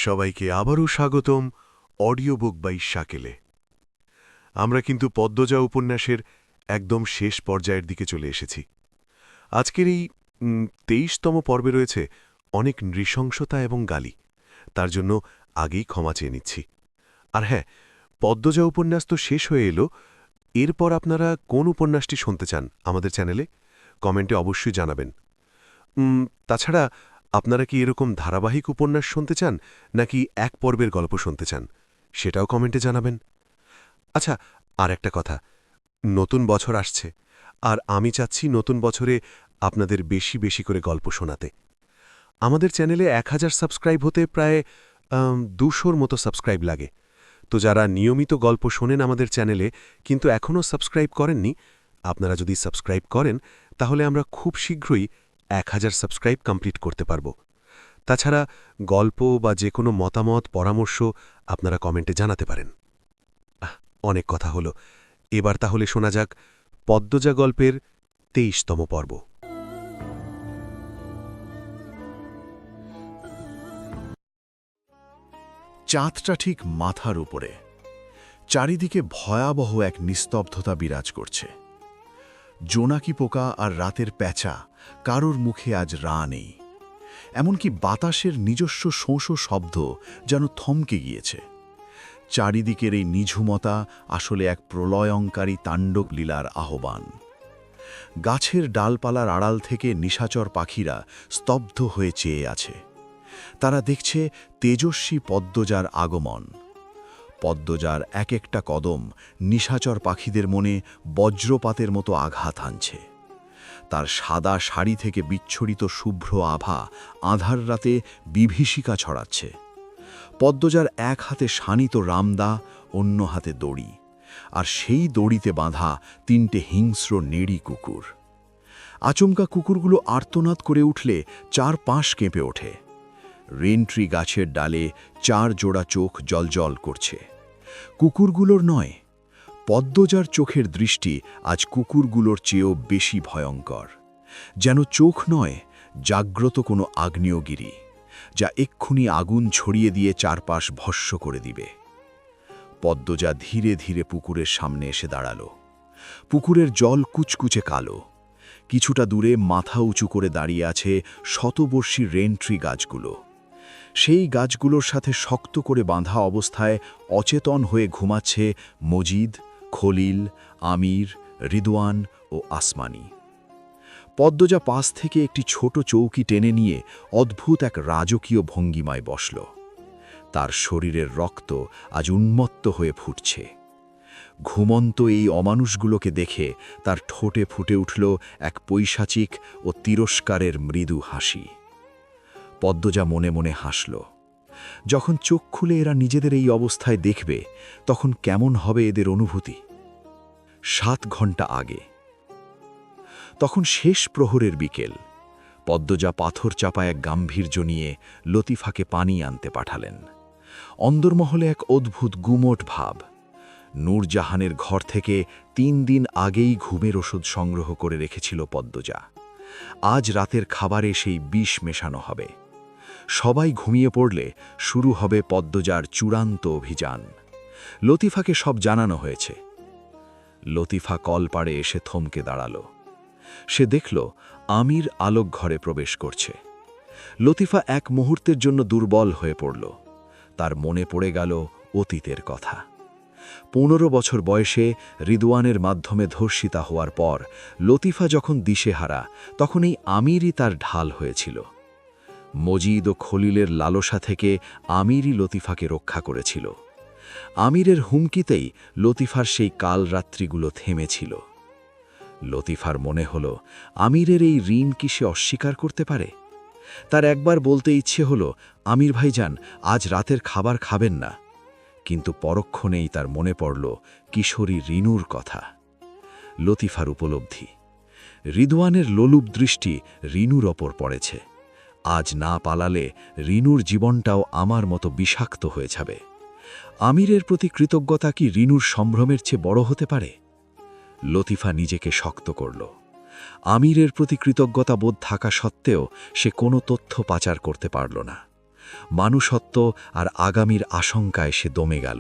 সবাইকে আবারও স্বাগতম অডিও বুক বাই শাকেলে। আমরা কিন্তু পদ্মজা উপন্যাসের একদম শেষ পর্যায়ের দিকে চলে এসেছি। আজকের এই ২৩তম পর্বে রয়েছে অনেক নৃশংসতা এবং গালি, তার জন্য আগেই ক্ষমা চেয়ে নিচ্ছি। আর হ্যাঁ, পদ্মজা উপন্যাস তো শেষ হয়ে এলো। এরপর আপনারা কোন উপন্যাসটি শুনতে চান আমাদের চ্যানেলে কমেন্টে অবশ্যই জানাবেন। তাছাড়া আপনারা কি এরকম ধারাবাহিক উপন্যাস শুনতে চান নাকি এক পর্বের গল্প শুনতে চান সেটাও কমেন্টে জানাবেন। আচ্ছা, আর একটা কথা, নতুন বছর আসছে আর আমি চাচ্ছি নতুন বছরে আপনাদের বেশি বেশি করে গল্প শোনাতে। আমাদের চ্যানেলে ১,০০০ সাবস্ক্রাইব হতে প্রায় ২০০র মতো সাবস্ক্রাইব লাগে। তো যারা নিয়মিত গল্প শোনেন আমাদের চ্যানেলে কিন্তু এখনও সাবস্ক্রাইব করেননি, আপনারা যদি সাবস্ক্রাইব করেন তাহলে আমরা খুব শীঘ্রই ১,০০০ সাবস্ক্রাইব কমপ্লিট করতে পারব। তাছাড়া গল্প বা যে কোনো মতামত পরামর্শ আপনারা কমেন্টে জানাতে পারেন। অনেক কথা হলো, এবার তাহলে শোনা যাক পদ্মজা গল্পের ২৩তম পর্ব। চাঁদটা ঠিক মাথার উপরে, চারিদিকে ভয়াবহ এক নিস্তব্ধতা বিরাজ করছে। জোনাকি পোকা আর রাতের প্যাঁচা কারোর মুখে আজ রা নেই। এমনকি বাতাসের নিজস্ব শোঁশো শব্দ যেন থমকে গিয়েছে। চারিদিকের এই নিঝুমতা আসলে এক প্রলয়ঙ্কারী তাণ্ডব লীলার আহ্বান। গাছের ডালপালার আড়াল থেকে নিশাচর পাখিরা স্তব্ধ হয়ে চেয়ে আছে। তারা দেখছে তেজস্বী পদ্মজার আগমন। পদ্মজার এক একটা কদম নিশাচর পাখিদের মনে বজ্রপাতের মতো আঘাত হানছে। তার সাদা শাড়ি থেকে বিচ্ছুরিত শুভ্র আভা আঁধার রাতে বিভীষিকা ছড়াচ্ছে। পদ্মজার এক হাতে শানিত রামদা, অন্য হাতে দড়ি, আর সেই দড়িতে বাঁধা ৩টে হিংস্র নেড়ি কুকুর। আচমকা কুকুরগুলো আর্তনাদ করে উঠলে চারপাশ কেঁপে ওঠে। রেনট্রি গাছের ডালে ৪ জোড়া চোখ জলজল করছে। কুকুরগুলোর নয়, পদ্মজার চোখের দৃষ্টি আজ কুকুরগুলোর চেয়েও বেশি ভয়ঙ্কর। যেন চোখ নয়, জাগ্রত কোনো আগ্নেয়গিরি, যা এক্ষুনি আগুন ছড়িয়ে দিয়ে চারপাশ ভস্ম করে দিবে। পদ্মজা ধীরে ধীরে পুকুরের সামনে এসে দাঁড়াল। পুকুরের জল কুচকুচে কালো। কিছুটা দূরে মাথা উঁচু করে দাঁড়িয়ে আছে শতবর্ষী রেনট্রি গাছগুলো। সেই গাছগুলোর সাথে শক্ত করে বাঁধা অবস্থায় অচেতন হয়ে ঘুমাচ্ছে মজিদ, খলিল, আমির, রিদওয়ান ও আসমানি। পদ্মজা পাশ থেকে একটি ছোট চৌকি টেনে নিয়ে অদ্ভুত এক রাজকীয় ভঙ্গিমায় বসল। তার শরীরের রক্ত আজ উন্মত্ত হয়ে ফুটছে। ঘুমন্ত এই অমানুষগুলোকে দেখে তার ঠোঁটে ফুটে উঠল এক পৈশাচিক ও তিরস্কারের মৃদু হাসি। পদ্মজা মনে মনে হাসল। যখন চোখ খুলে এরা নিজেদের এই অবস্থায় দেখবে, তখন কেমন হবে এদের অনুভূতি। ৭ ঘন্টা আগে, তখন শেষ প্রহরের বিকেল। পদ্মজা পাথর চাপা এক গাম্ভীর্য নিয়ে লতিফাকে পানি আনতে পাঠালেন। অন্দরমহলে এক অদ্ভুত গুমোট ভাব। নূরজাহানের ঘর থেকে ৩ দিন আগেই ঘুমের ওষুধ সংগ্রহ করে রেখেছিল পদ্মজা। আজ রাতের খাবারে সেই বিষ মেশানো হবে। সবাই ঘুমিয়ে পড়লে শুরু হবে পদ্মজার চূড়ান্ত অভিযান। লতিফাকে সব জানানো হয়েছে। লতিফা কলপাড়ে এসে থমকে দাঁড়াল। সে দেখল আমির আলোক ঘরে প্রবেশ করছে। লতিফা এক মুহূর্তের জন্য দুর্বল হয়ে পড়ল। তার মনে পড়ে গেল অতীতের কথা। ১৫ বছর বয়সে রিদওয়ানের মাধ্যমে ধর্ষিতা হওয়ার পর লতিফা যখন দিশেহারা, তখন এই আমিরই তার ঢাল হয়েছিল। মজিদ ও খলিলের লালসা থেকে আমিরই লতিফাকে রক্ষা করেছিল। আমিরের হুমকিতেই লতিফার সেই কাল রাত্রিগুলো থেমেছিল। লতিফার মনে হল আমিরের এই ঋণ কি সে অস্বীকার করতে পারে? তার একবার বলতে ইচ্ছে হল, আমির ভাইজান, আজ রাতের খাবার খাবেন না। কিন্তু পরক্ষণেই তার মনে পড়ল কিশোরী রিনুর কথা। লতিফার উপলব্ধি, রিদওয়ানের লোলুপ দৃষ্টি রিনুর ওপর পড়েছে। আজ না পালালে রিনুর জীবনটাও আমার মতো বিষাক্ত হয়ে যাবে। আমিরের প্রতি কৃতজ্ঞতা কি রিনুর সম্ভ্রমের চেয়ে বড় হতে পারে? লতিফা নিজেকে শক্ত করল। আমিরের প্রতি কৃতজ্ঞতা বোধ থাকা সত্ত্বেও সে কোনো তথ্য পাচার করতে পারল না। মানুষত্ব আর আগামীর আশঙ্কায় সে দমে গেল।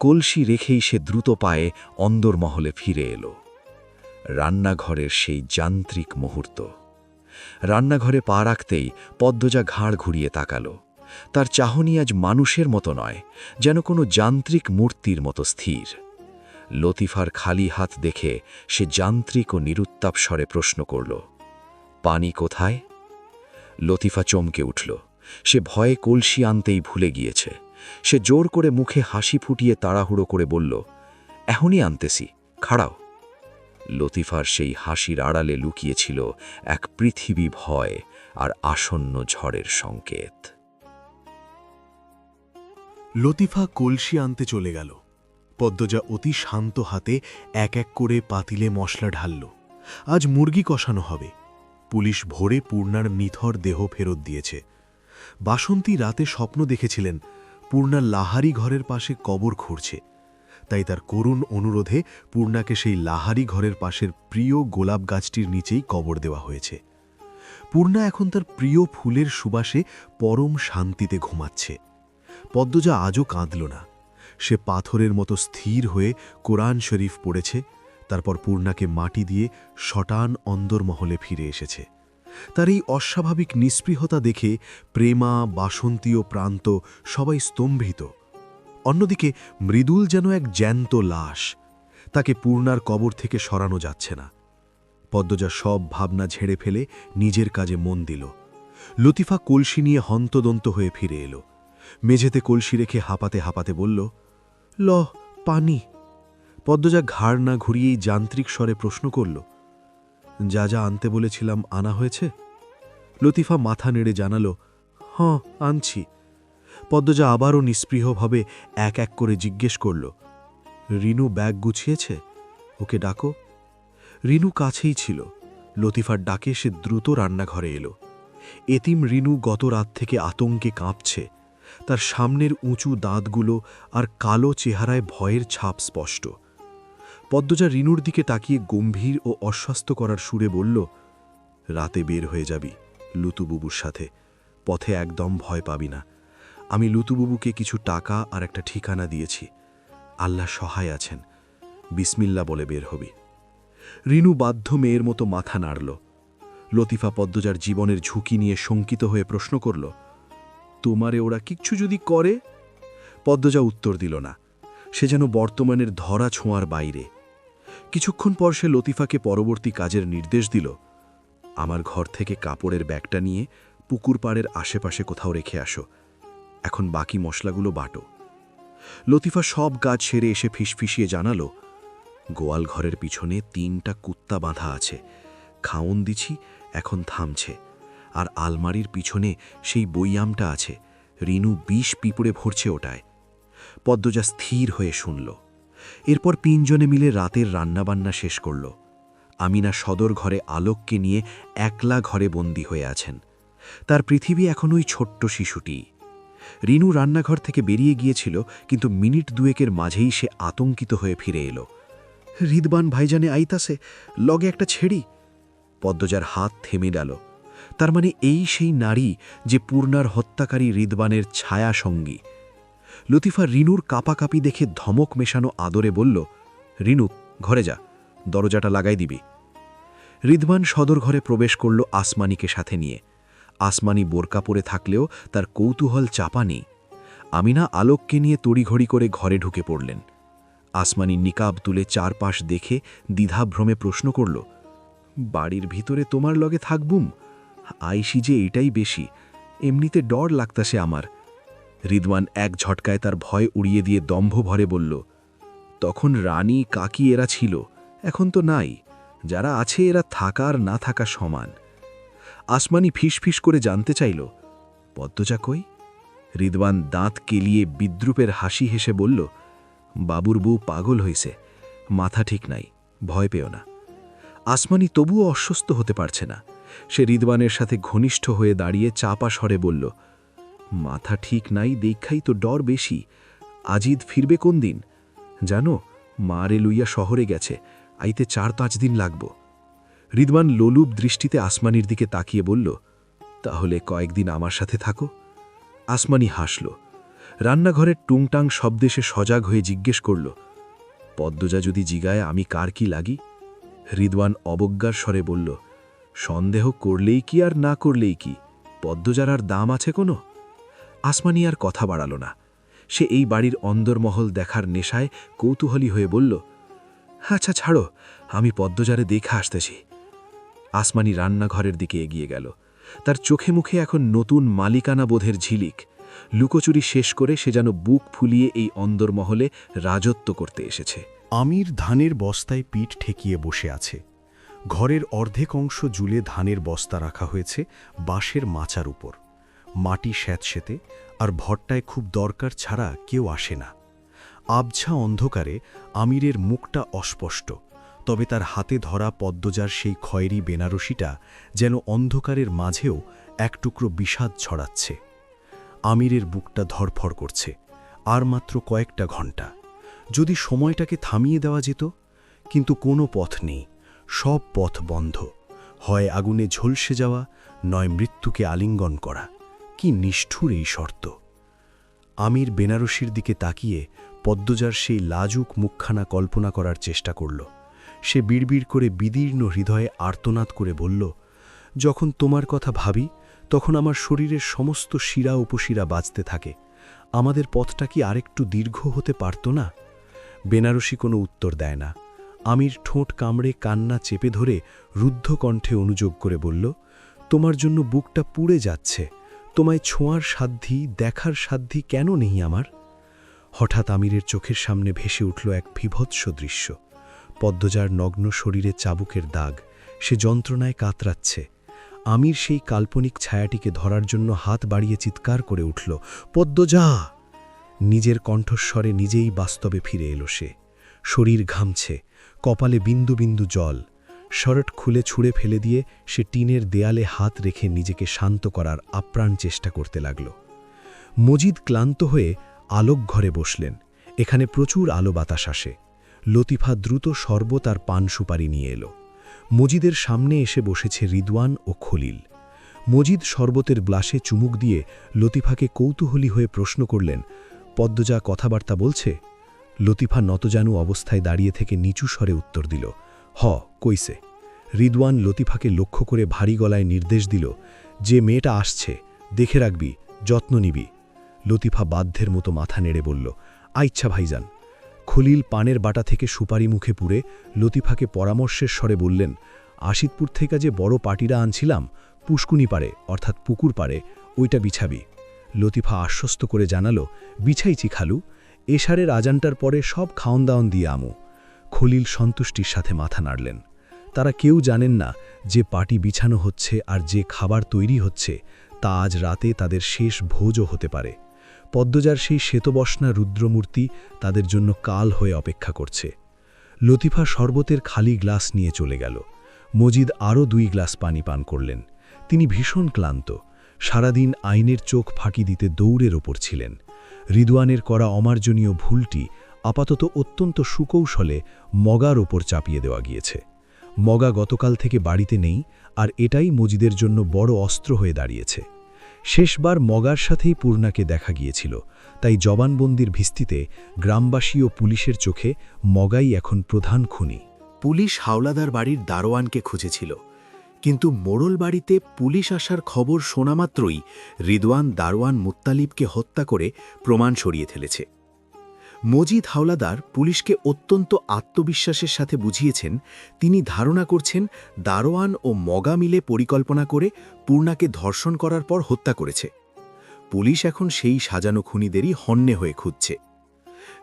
কলসি রেখেই সে দ্রুত পায়ে অন্দরমহলে ফিরে এলো। রান্নাঘরের সেই যান্ত্রিক মুহূর্ত। রান্নাঘরে পা রাখতেই পদ্মজা ঘাড় ঘুরিয়ে তাকাল। তার চাহনি আজ মানুষের মতো নয়, যেন কোনো যান্ত্রিক মূর্তির মতো স্থির। লতিফার খালি হাত দেখে সে যান্ত্রিক ও নিরুত্তাপ স্বরে প্রশ্ন করল, পানি কোথায়? লতিফা চমকে উঠল। সে ভয়ে কলসি আনতেই ভুলে গিয়েছে। সে জোর করে মুখে হাসি ফুটিয়ে তাড়াহুড়ো করে বলল, এখনই আনতেছি, খাড়াও। লতিফার সেই হাসির আড়ালে লুকিয়েছিল এক পৃথিবী ভয় আর আসন্ন ঝড়ের সংকেত। লতিফা কলসি আনতে চলে গেল। পদ্মজা অতি শান্ত হাতে এক এক করে পাতিলে মশলা ঢালল। আজ মুরগি কষানো হবে। পুলিশ ভোরে পূর্ণার নিথর দেহ ফেরত দিয়েছে। বাসন্তী রাতে স্বপ্ন দেখেছিলেন পূর্ণার লাহারি ঘরের পাশে কবর খুঁড়ছে। তাই তার করুণ অনুরোধে পূর্ণাকে সেই লাহারি ঘরের পাশের প্রিয় গোলাপ গাছটির নিচেই কবর দেওয়া হয়েছে। পূর্ণা এখন তার প্রিয় ফুলের সুবাসে পরম শান্তিতে ঘুমাচ্ছে। পদ্মজা আজও কাঁদল না। সে পাথরের মতো স্থির হয়ে কোরআন শরীফ পড়েছে। তারপর পূর্ণাকে মাটি দিয়ে শটান অন্দরমহলে ফিরে এসেছে। তার এই অস্বাভাবিক নিস্পৃহতা দেখে প্রেমা, বাসন্তী ও প্রান্ত সবাই স্তম্ভিত। অন্যদিকে মৃদুল যেন এক জ্যান্ত লাশ। তাকে পূর্ণার কবর থেকে সরানো যাচ্ছে না। পদ্মজা সব ভাবনা ঝেড়ে ফেলে নিজের কাজে মন দিল। লতিফা কলসি নিয়ে হন্তদন্ত হয়ে ফিরে এলো। মেঝেতে কলসি রেখে হাঁপাতে হাঁপাতে বলল, ল পানি। পদ্মজা ঘাড় না ঘুরিয়েই যান্ত্রিক স্বরে প্রশ্ন করল, যা যা আনতে বলেছিলাম আনা হয়েছে? লতিফা মাথা নেড়ে জানাল, হ্যাঁ আনছি। পদ্মজা আবারও নিস্পৃহভাবে এক এক করে জিজ্ঞেস করল, রিনু ব্যাগ গুছিয়েছে? ওকে ডাকো। রিনু কাছেই ছিল। লতিফার ডাকে সে দ্রুত রান্নাঘরে এলো। এতিম রিনু গত রাত থেকে আতঙ্কে কাঁপছে। তার সামনের উঁচু দাঁতগুলো আর কালো চেহারায় ভয়ের ছাপ স্পষ্ট। পদ্মজা রিনুর দিকে তাকিয়ে গম্ভীর ও অস্বাস্থ্য করার সুরে বলল, রাতে বের হয়ে যাবি লুতুবুবুর সাথে। পথে একদম ভয় পাবি না। আমি লুতুবুবুকে কিছু টাকা আর একটা ঠিকানা দিয়েছি। আল্লাহ সহায় আছেন। বিসমিল্লা বলে বের হবি। রিনু বাধ্য মেয়ের মতো মাথা নাড়ল। লতিফা পদ্মজার জীবনের ঝুঁকি নিয়ে শঙ্কিত হয়ে প্রশ্ন করল, তোমারে ওরা কিচ্ছু যদি করে? পদ্মজা উত্তর দিল না। সে যেন বর্তমানের ধরা ছোঁয়ার বাইরে। কিছুক্ষণ পর সে লতিফাকে পরবর্তী কাজের নির্দেশ দিল, আমার ঘর থেকে কাপড়ের ব্যাগটা নিয়ে পুকুর পাড়ের আশেপাশে কোথাও রেখে আসো। এখন বাকি মশলাগুলো বাটো। লতিফা সব কাজ সেরে এসে ফিসফিসিয়ে জানালো, গোয়াল ঘরের পিছনে 3টা কুত্তা বাঁধা আছে। খাওন দিছি, এখন থামছে। আর আলমারির পিছনে সেই বইয়ামটা আছে। রিনু 20 পিঁপড়ে ভরছে ওটায়। পদ্মজা স্থির হয়ে শুনল। এরপর 3 জনে মিলে রাতের রান্নাবান্না শেষ করল। আমিনা সদর ঘরে আলোককে নিয়ে একলা ঘরে বন্দী হয়ে আছেন। তার পৃথিবী এখন ওই ছোট্ট শিশুটি। রিনু রান্নাঘর থেকে বেরিয়ে গিয়েছিল, কিন্তু মিনিট দুয়েকের মাঝেই সে আতঙ্কিত হয়ে ফিরে এলো। রিদবান ভাইজানে আইতাছে, লগে একটা ছেড়ি। পদ্মজার হাত থেমে গেল। তার মানে এই সেই নারী যে পূর্ণার হত্যাকারী রিদবানের ছায়া সঙ্গী। লতিফা রিনুর কাঁপাকাঁপি দেখে ধমক মেশানো আদরে বলল, রিনু ঘরে যা, দরজাটা লাগাই দিবি। রিদবান সদর ঘরে প্রবেশ করল আসমানিকে সাথে নিয়ে। আসমানি বোরকা পরে থাকলেও তার কৌতূহল চাপা নেই। আমিনা আলোককে নিয়ে তড়িঘড়ি করে ঘরে ঢুকে পড়লেন। আসমানি নিকাব তুলে চারপাশ দেখে দ্বিধাভ্রমে প্রশ্ন করল, বাড়ির ভিতরে তোমার লগে থাকবুম? আইসি যে এটাই বেশি, এমনিতে ডর লাগতাছে আমার। রিদওয়ান এক ঝটকায় তার ভয় উড়িয়ে দিয়ে দম্ভ ভরে বলল, তখন রানী কাকি এরা ছিল, এখন তো নাই। যারা আছে এরা থাকা আর না থাকা সমান। আসমানি ফিসফিস করে জানতে চাইল, পদ্মজা কই? রিদওয়ান দাঁত কেলিয়ে বিদ্রুপের হাসি হেসে বলল, বাবুর বউ পাগল হইছে, মাথা ঠিক নাই, ভয় পেও না। আসমানি তবুও অস্বস্ত হতে পারছে না। সে রিদওয়ানের সাথে ঘনিষ্ঠ হয়ে দাঁড়িয়ে চাপা স্বরে বলল, মাথা ঠিক নাই দেখাই তো ডর বেশি। আজিদ ফিরবে কোন দিন? জানো, মারে লইয়া শহরে গেছে, আইতে 4-5 দিন লাগব। রিদওয়ান লোলুপ দৃষ্টিতে আসমানির দিকে তাকিয়ে বলল, তাহলে কয়েকদিন আমার সাথে থাকো। আসমানি হাসল। রান্নাঘরের টুংটাং শব্দে সে সজাগ হয়ে জিজ্ঞেস করল, পদ্মজা যদি জিগায় আমি কার কি লাগি? রিদওয়ান অবজ্ঞার স্বরে বলল, সন্দেহ করলেই কি আর না করলেই কি, পদ্মজার আর দাম আছে কোনো? আসমানি আর কথা বাড়াল না। সে এই বাড়ির অন্দরমহল দেখার নেশায় কৌতূহলী হয়ে বলল, আচ্ছা ছাড়ো, আমি পদ্মজারে দেখে আসতেছি। আসমানি রান্নাঘরের দিকে এগিয়ে গেল। তার চোখে মুখে এখন নতুন মালিকানা বোধের ঝিলিক। লুকোচুরি শেষ করে সে যেন বুক ফুলিয়ে এই অন্দরমহলে রাজত্ব করতে এসেছে। আমির ধানের বস্তায় পিঠ ঠেকিয়ে বসে আছে। ঘরের অর্ধেক অংশ জুলে ধানের বস্তা রাখা হয়েছে বাঁশের মাচার উপর। মাটি স্যাঁতসেঁতে, আর ভট্টায় খুব দরকার ছাড়া কেউ আসে না। আবছা অন্ধকারে আমিরের মুখটা অস্পষ্ট, তবে তার হাতে ধরা পদ্মজার সেই খয়েরি বেনারসিটা যেন অন্ধকারের মাঝেও এক টুকরো বিষাদ ছড়াচ্ছে। আমিরের বুকটা ধড়ফড় করছে। আর মাত্র কয়েকটা ঘণ্টা, যদি সময়টাকে থামিয়ে দেওয়া যেত। কিন্তু কোনো পথ নেই, সব পথ বন্ধ। হয় আগুনে ঝলসে যাওয়া, নয় মৃত্যুকে আলিঙ্গন করা। কি নিষ্ঠুর এই শর্ত! আমির বেনারসির দিকে তাকিয়ে পদ্মজার সেই লাজুক মুখখানা কল্পনা করার চেষ্টা করল। সে বিড়বিড় করে বিদীর্ণ হৃদয়ে আর্তনাদ করে বলল, যখন তোমার কথা ভাবি তখন আমার শরীরের সমস্ত শিরা উপশিরা বাজতে থাকে। আমাদের পথটা কি আরেকটু দীর্ঘ হতে পারত না? বেনারসি কোনো উত্তর দেয় না। আমির ঠোঁট কামড়ে কান্না চেপে ধরে রুদ্ধ কণ্ঠে অনুযোগ করে বলল, তোমার জন্য বুকটা পুড়ে যাচ্ছে। তোমায় ছোঁয়ার সাধ্যি, দেখার সাধ্যি কেন নেই আমার? হঠাৎ আমিরের চোখের সামনে ভেসে উঠল এক বিভৎস দৃশ্য। পদ্মজার নগ্ন শরীরে চাবুকের দাগ, সে যন্ত্রণায় কাতরাচ্ছে। আমির সেই কাল্পনিক ছায়াটিকে ধরার জন্য হাত বাড়িয়ে চিৎকার করে উঠল, পদ্মজা! নিজের কণ্ঠস্বরে নিজেই বাস্তবে ফিরে এলো সে। শরীর ঘামছে, কপালে বিন্দু বিন্দু জল। শর্ট খুলে ছুঁড়ে ফেলে দিয়ে সে টিনের দেয়ালে হাত রেখে নিজেকে শান্ত করার আপ্রাণ চেষ্টা করতে লাগল। মজিদ ক্লান্ত হয়ে আলোক ঘরে বসলেন। এখানে প্রচুর আলো বাতাস আসে। লতিফা দ্রুত শরবত আর পান সুপারি নিয়ে এলো। মজিদের সামনে এসে বসেছে রিদওয়ান ও খলিল। মজিদ শরবতের গ্লাসে চুমুক দিয়ে লতিফাকে কৌতূহলী হয়ে প্রশ্ন করলেন, পদ্মজা কথাবার্তা বলছে? লতিফা নতজানু অবস্থায় দাঁড়িয়ে থেকে নিচু স্বরে উত্তর দিল, হ, কইছে। রিদওয়ান লতিফাকে লক্ষ্য করে ভারী গলায় নির্দেশ দিল, যে মেয়েটা আসছে দেখে রাখবি, যত্ন নিবি। লতিফা বাধ্যের মতো মাথা নেড়ে বলল, আচ্ছা ভাইজান। খলিল পানের বাটা থেকে সুপারি মুখে পুরে লতিফাকে পরামর্শের স্বরে বললেন, আশিতপুর থেকে যে বড় পাটিরা আনছিলাম, পুষ্কুনি পারে অর্থাৎ পুকুর পারে, ওইটা বিছাবি। লতিফা আশ্বস্ত করে জানালো, বিছাইছি খালু, এশারের আজানটার পরে সব খাওন দাওন দিয়ে আমু। খলিল সন্তুষ্টির সাথে মাথা নাড়লেন। তারা কেউ জানেন না যে পাটি বিছানো হচ্ছে আর যে খাবার তৈরি হচ্ছে তা আজ রাতে তাদের শেষ ভোজও হতে পারে। পদ্মজার সেই শ্বেতবসনা রুদ্রমূর্তি তাদের জন্য কাল হয়ে অপেক্ষা করছে। লতিফা শরবতের খালি গ্লাস নিয়ে চলে গেল। মজিদ আরও 2 গ্লাস পানি পান করলেন। তিনি ভীষণ ক্লান্ত। সারাদিন আইনের চোখ ফাঁকি দিতে দৌড়ের ওপর ছিলেন। রিদওয়ানের করা অমার্জনীয় ভুলটি আপাতত অত্যন্ত সুকৌশলে মগার ওপর চাপিয়ে দেওয়া গিয়েছে। মগা গতকাল থেকে বাড়িতে নেই, আর এটাই মজিদের জন্য বড় অস্ত্র হয়ে দাঁড়িয়েছে। শেষবার মগার সাথেই পূর্ণাকে দেখা গিয়েছিল, তাই জবানবন্দির ভিত্তিতে গ্রামবাসী ও পুলিশের চোখে মগাই এখন প্রধান খুনি। পুলিশ হাওলাদার বাড়ির দারোয়ানকে খুঁজেছিল, কিন্তু মোড়ল বাড়িতে পুলিশ আসার খবর শোনামাত্রই রিদওয়ান দারোয়ান মুত্তালিবকে হত্যা করে প্রমাণ সরিয়ে ফেলেছে। মজিদ হাওলাদার পুলিশকে অত্যন্ত আত্মবিশ্বাসের সাথে বুঝিয়েছেন তিনি ধারণা করছেন দারোয়ান ও মগা মিলে পরিকল্পনা করে পূর্ণাকে ধর্ষণ করার পর হত্যা করেছে। পুলিশ এখন সেই সাজানো খুনিদেরই হন্যে হয়ে খুঁজছে।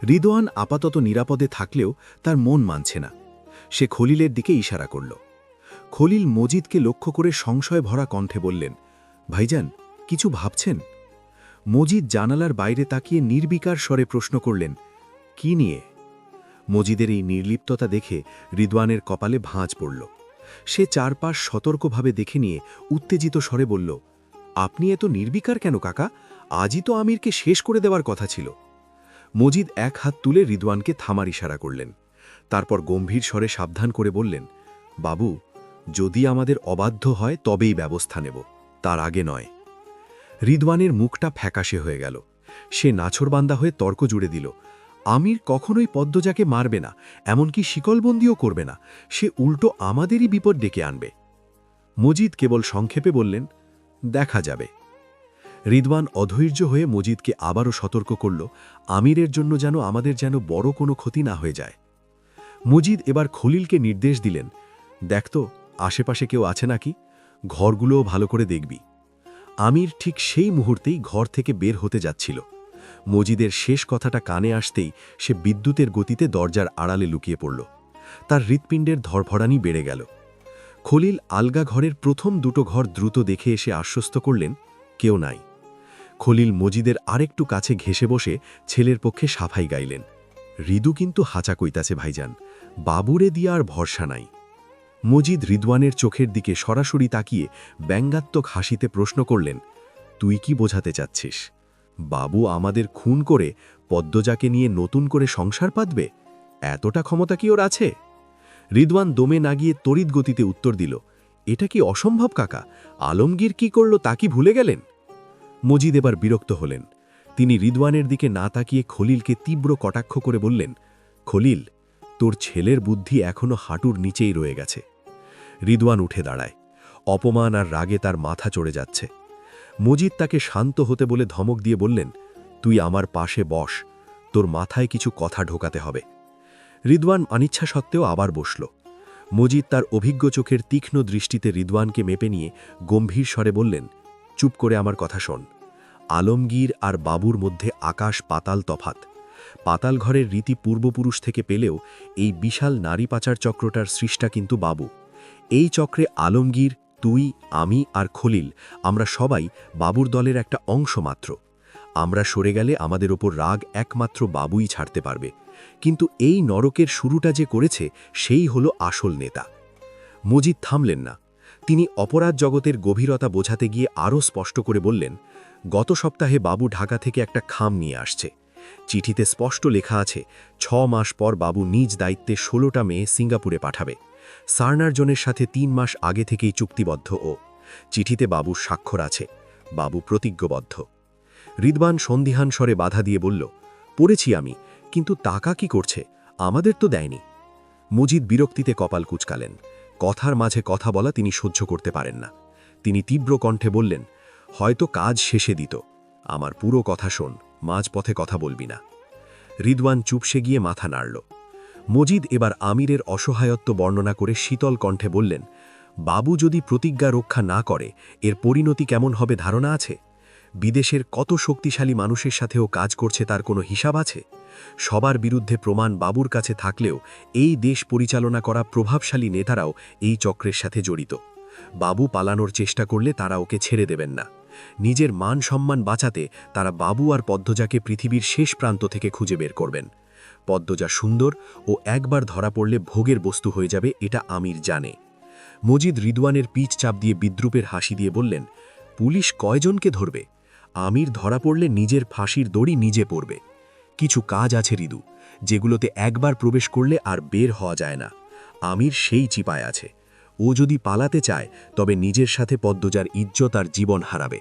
রিদওয়ান আপাতত নিরাপদে থাকলেও তার মন মানছে না। সে খলিলের দিকে ইশারা করল। খলিল মজিদকে লক্ষ্য করে সংশয় ভরা কণ্ঠে বললেন, ভাইজান, কিছু ভাবছেন? মজিদ জানালার বাইরে তাকিয়ে নির্বিকার স্বরে প্রশ্ন করলেন, কি নিয়ে? মজিদের এই নির্লিপ্ততা দেখে রিদওয়ানের কপালে ভাঁজ পড়ল। সে চারপাশ সতর্কভাবে দেখে নিয়ে উত্তেজিত স্বরে বলল, আপনি এত নির্বিকার কেন কাকা? আজই তো আমিরকে শেষ করে দেওয়ার কথা ছিল। মজিদ এক হাত তুলে রিদওয়ানকে থামার ইশারা করলেন। তারপর গম্ভীর স্বরে সাবধান করে বললেন, বাবু, যদি আমাদের অবাধ্য হয় তবেই ব্যবস্থা নেব, তার আগে নয়। রিদওয়ানের মুখটা ফ্যাকাশে হয়ে গেল। সে নাছোড়বান্দা হয়ে তর্ক জুড়ে দিল, আমির কখনোই পদ্মজাকে মারবে না, এমনকি শিকলবন্দিও করবে না, সে উল্টো আমাদেরই বিপদ ডেকে আনবে। মজিদ কেবল সংক্ষেপে বললেন, দেখা যাবে। রিদওয়ান অধৈর্য হয়ে মজিদকে আবারও সতর্ক করল, আমিরের জন্য আমাদের যেন বড় কোনো ক্ষতি না হয়ে যায়। মজিদ এবার খলিলকে নির্দেশ দিলেন, দেখ তো আশেপাশে কেউ আছে নাকি, ঘরগুলোও ভালো করে দেখবি। আমির ঠিক সেই মুহূর্তেই ঘর থেকে বের হতে যাচ্ছিল। মজিদের শেষ কথাটা কানে আসতেই সে বিদ্যুতের গতিতে দরজার আড়ালে লুকিয়ে পড়ল। তার হৃৎপিণ্ডের ধরফড়ানি বেড়ে গেল। খলিল আলগা ঘরের প্রথম দুটো ঘর দ্রুত দেখে এসে আশ্বস্ত করলেন, কেউ নাই। খলিল মজিদের আরেকটু কাছে ঘেঁষে বসে ছেলের পক্ষে সাফাই গাইলেন, রিদু কিন্তু হাঁচা কইতাছে ভাইজান, বাবুরে দিয়া আর ভরসা নাই। মজিদ রিদওয়ানের চোখের দিকে সরাসরি তাকিয়ে ব্যঙ্গাত্মক হাসিতে প্রশ্ন করলেন, তুই কি বোঝাতে চাচ্ছিস? বাবু আমাদের খুন করে পদ্মজাকে নিয়ে নতুন করে সংসার পাতবে? এতটা ক্ষমতা কি ওর আছে? রিদওয়ান দমে না গিয়ে তড়িৎ গতিতে উত্তর দিল, এটা কি অসম্ভব কাকা? আলমগীর কি করল তা কি ভুলে গেলেন? মজিদ এবার বিরক্ত হলেন। তিনি রিদওয়ানের দিকে না তাকিয়ে খলিলকে তীব্র কটাক্ষ করে বললেন, খলিল, তোর ছেলের বুদ্ধি এখনো হাঁটুর নিচেই রয়ে গেছে। রিদওয়ান উঠে দাঁড়ায়। অপমান আর রাগে তার মাথা চড়ে যাচ্ছে। মজিদ তাকে শান্ত হতে বলে ধমক দিয়ে বললেন, তুই আমার পাশে বস, তোর মাথায় কিছু কথা ঢোকাতে হবে। রিদওয়ান অনিচ্ছা সত্ত্বেও আবার বসল। মজিদ তার অভিজ্ঞ চোখের তীক্ষ্ণ দৃষ্টিতে রিদওয়ানকে মেপে নিয়ে গম্ভীর স্বরে বললেন, চুপ করে আমার কথা শোন। আলমগীর আর বাবুর মধ্যে আকাশ পাতাল তফাত। পাতাল ঘরের রীতি পূর্বপুরুষ থেকে পেলেও এই বিশাল নারী পাচার চক্রটার সৃষ্টা কিন্তু বাবু। এই চক্রে আলমগীর, তুই, আমি আর খলিল, আমরা সবাই বাবুর দলের একটা অংশ মাত্র। আমরা সরে গেলে আমাদের ওপর রাগ একমাত্র বাবুই ছাড়তে পারবে। কিন্তু এই নরকের শুরুটা যে করেছে সেই হলো আসল নেতা। মজিদ থামলেন না। তিনি অপরাধ জগতের গভীরতা বোঝাতে গিয়ে আরও স্পষ্ট করে বললেন, গত সপ্তাহে বাবু ঢাকা থেকে একটা খাম নিয়ে আসছে। চিঠিতে স্পষ্ট লেখা আছে 6 মাস পর বাবু নিজ দায়িত্বে 16টা মেয়ে সিঙ্গাপুরে পাঠাবে। সার্নারজনের সাথে 3 মাস আগে থেকেই চুক্তিবদ্ধ ও। চিঠিতে বাবুর স্বাক্ষর আছে। বাবু প্রতিজ্ঞবদ্ধ। রিদওয়ান সন্দিহান স্বরে বাধা দিয়ে বলল, পড়েছি আমি, কিন্তু টাকা কি করছে? আমাদের তো দেয়নি। মজিদ বিরক্তিতে কপাল কুঁচকালেন। কথার মাঝে কথা বলা তিনি সহ্য করতে পারেন না। তিনি তীব্র কণ্ঠে বললেন, হয়তো কাজ শেষে দিত। আমার পুরো কথা শোন, মাঝপথে কথা বলবি না। রিদওয়ান চুপসে গিয়ে মাথা নাড়ল। মজিদ এবার আমিরের অসহায়ত্ব বর্ণনা করে শীতল কণ্ঠে বললেন, বাবু যদি প্রতিজ্ঞা রক্ষা না করে এর পরিণতি কেমন হবে ধারণা আছে? বিদেশের কত শক্তিশালী মানুষের সাথেও কাজ করছে তার কোনো হিসাব আছে? সবার বিরুদ্ধে প্রমাণ বাবুর কাছে থাকলেও এই দেশ পরিচালনা করা প্রভাবশালী নেতারাও এই চক্রের সাথে জড়িত। বাবু পালানোর চেষ্টা করলে তারা ওকে ছেড়ে দেবেন না। নিজের মান সম্মান বাঁচাতে তারা বাবু আর পদ্মজাকে পৃথিবীর শেষ প্রান্ত থেকে খুঁজে বের করবেন। পদ্মজা সুন্দর ও একবার ধরা পড়লে ভোগের বস্তু হয়ে যাবে, এটা আমির জানে। মজিদ রিদওয়ানের পিঠ চাপ দিয়ে বিদ্রুপের হাসি দিয়ে বললেন, পুলিশ কয়জনকে ধরবে? আমির ধরা পড়লে নিজের ফাঁসির দড়ি নিজে পড়বে। কিছু কাজ আছে রিদু, যেগুলোতে একবার প্রবেশ করলে আর বের হওয়া যায় না। আমির সেই চিপায় আছে। ও যদি পালাতে চায় তবে নিজের সাথে পদ্মজার ইজ্জত আর জীবন হারাবে।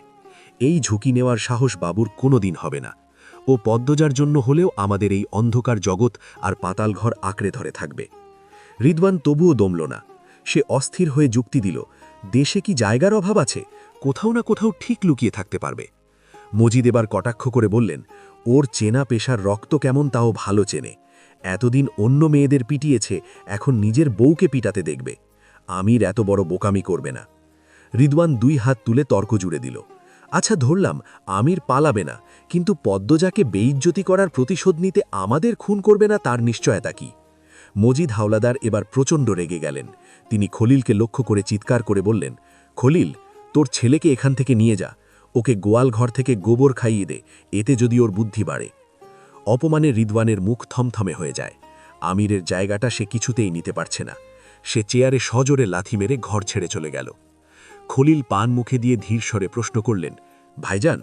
এই ঝুঁকি নেওয়ার সাহস বাবুর কোনোদিন হবে না। ও পদ্মজার জন্য হলেও আমাদের এই অন্ধকার জগৎ আর পাতালঘর আঁকড়ে ধরে থাকবে। রিদওয়ান তবুও দমল না। সে অস্থির হয়ে যুক্তি দিল, দেশে কি জায়গার অভাব আছে? কোথাও না কোথাও ঠিক লুকিয়ে থাকতে পারবে। মজিদ এবার কটাক্ষ করে বললেন, ওর চেনা পেশার রক্ত কেমন তাও ভালো চেনে। এতদিন অন্য মেয়েদের পিটিয়েছে, এখন নিজের বউকে পিটাতে দেখবে। আমির এত বড় বোকামি করবে না। রিদওয়ান 2 হাত তুলে তর্ক জুড়ে দিল, আচ্ছা ধরলাম আমির পালাবে না, কিন্তু পদ্মজাকে বেইজ্জতি করার প্রতিশোধ নিতে আমাদের খুন করবে না তার নিশ্চয়তা কি? মজিদ হাওলাদার এবার প্রচণ্ড রেগে গেলেন। তিনি খলিলকে লক্ষ্য করে চিৎকার করে বললেন, খলিল, তোর ছেলেকে এখান থেকে নিয়ে যা। ওকে গোয়াল ঘর থেকে গোবর খাইয়ে দে, এতে যদি ওর বুদ্ধি বাড়ে। অপমানে রিদওয়ানের মুখ থমথমে হয়ে যায়। আমিরের জায়গাটা সে কিছুতেই নিতে পারছে না। সে চেয়ারে সজোরে লাথি মেরে ঘর ছেড়ে চলে গেল। খলিল পান মুখে দিয়ে ধীর স্বরে প্রশ্ন করলেন, ভাইজান,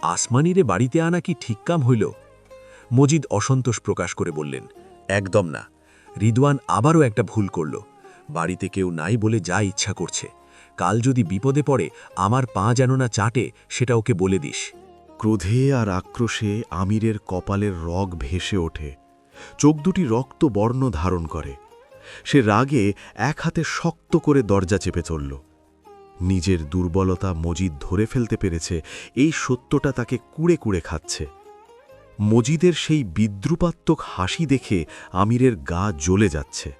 আসমানিরে বাড়িতে আনা কি ঠিক কাম হইল? মজিদ অসন্তোষ প্রকাশ করে বললেন, একদম না। রিদওয়ান আবারও একটা ভুল করল। বাড়িতে কেউ নাই বলে যা ইচ্ছা করছে। কাল যদি বিপদে পড়ে আমার পা যেন না চাটে সেটা ওকে বলে দিস। ক্রোধে আর আক্রোশে আমিরের কপালের রগ ভেসে ওঠে, চোখ দুটি রক্ত বর্ণ ধারণ করে। সে রাগে এক হাতে শক্ত করে দরজা চেপে চলল। নিজের দুর্বলতা মজিদ ধরে ফেলতে পেরেছে, এই সত্যটা তাকে কুড়ে কুড়ে খাচ্ছে। মজিদের সেই বিদ্রুপাত্মক হাসি দেখে আমিরের গা জ্বলে যাচ্ছে।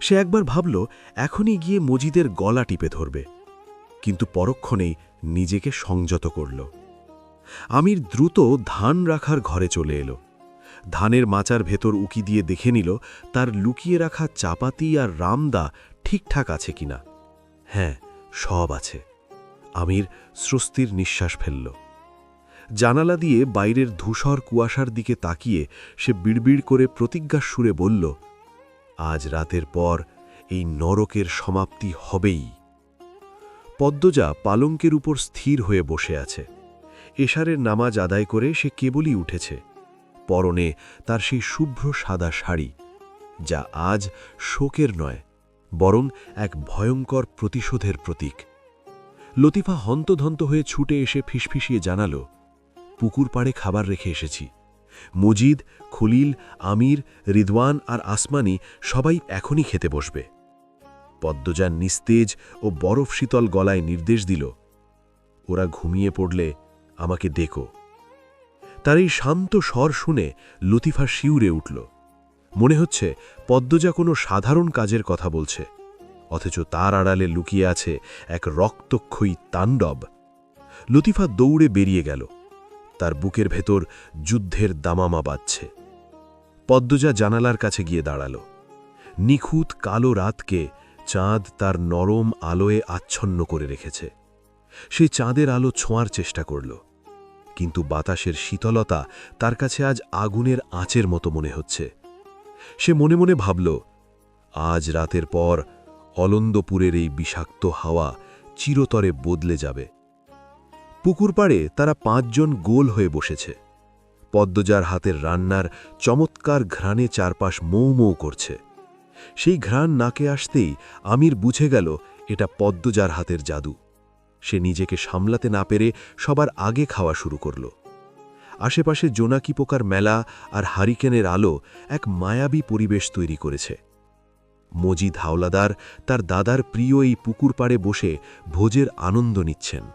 সে একবার ভাবল এখনই গিয়ে মজিদের গলা টিপে ধরবে, কিন্তু পরক্ষণেই নিজেকে সংযত করল। আমির দ্রুত ধান রাখার ঘরে চলে এলো। ধানের মাচার ভেতর উকি দিয়ে দেখে নিল তার লুকিয়ে রাখা চাপাতি আর রামদা ঠিকঠাক আছে কিনা। হ্যাঁ, সব আছে। আমির স্বস্তির নিঃশ্বাস ফেলল। জানালা দিয়ে বাইরের ধূসর কুয়াশার দিকে তাকিয়ে সে বিড়বিড় করে প্রতিজ্ঞার সুরে বলল, আজ রাতের পর এই নরকের সমাপ্তি হবেই। পদ্মজা পালঙ্কের উপর স্থির হয়ে বসে আছে। এশারের নামাজ আদায় করে সে কেবলই উঠেছে। পরনে তার সেই শুভ্র সাদা শাড়ি, যা আজ শোকের নয়, বরং এক ভয়ঙ্কর প্রতিশোধের প্রতীক। লতিফা হন্তধন্ত হয়ে ছুটে এসে ফিসফিসিয়ে জানাল, পুকুর পাড়ে খাবার রেখে এসেছি। মজিদ, খলিল, আমির, রিদওয়ান আর আসমানি সবাই এখনই খেতে বসবে। পদ্মজা নিস্তেজ ও বরফ শীতল গলায় নির্দেশ দিল, ওরা ঘুমিয়ে পড়লে আমাকে ডেকো। তার এই শান্ত স্বর শুনে লতিফা শিউরে উঠল। মনে হচ্ছে পদ্মজা কোনো সাধারণ কাজের কথা বলছে, অথচ তার আড়ালে লুকিয়ে আছে এক রক্তক্ষয়ী তাণ্ডব। লতিফা দৌড়ে বেরিয়ে গেল। তার বুকের ভেতর যুদ্ধের দামামা বাজছে। পদ্মজা জানালার কাছে গিয়ে দাঁড়াল। নিখুঁত কালো রাতকে চাঁদ তার নরম আলোয় আচ্ছন্ন করে রেখেছে। সে চাঁদের আলো ছোঁয়ার চেষ্টা করল, কিন্তু বাতাসের শীতলতা তার কাছে আজ আগুনের আঁচের মতো মনে হচ্ছে। সে মনে মনে ভাবল, আজ রাতের পর অলন্দপুরের এই বিষাক্ত হাওয়া চিরতরে বদলে যাবে। পুকুর পাড়ে তারা 5 জন গোল হয়ে বসেছে। পদ্মজার হাতের রান্নার চমৎকার ঘ্রাণে চারপাশ মৌ মৌ করছে। সেই ঘ্রাণ নাকে আসতেই আমির বুঝে গেল এটা পদ্মজার হাতের জাদু। সে নিজেকে সামলাতে না পেরে সবার আগে খাওয়া শুরু করল। আশেপাশে জোনাকি পোকার মেলা আর হারিকেনের আলো এক মায়াবী পরিবেশ তৈরি করেছে। মজিদ হাওলাদার তার দাদার প্রিয় এই পুকুর পাড়ে বসে ভোজের আনন্দ নিচ্ছেন।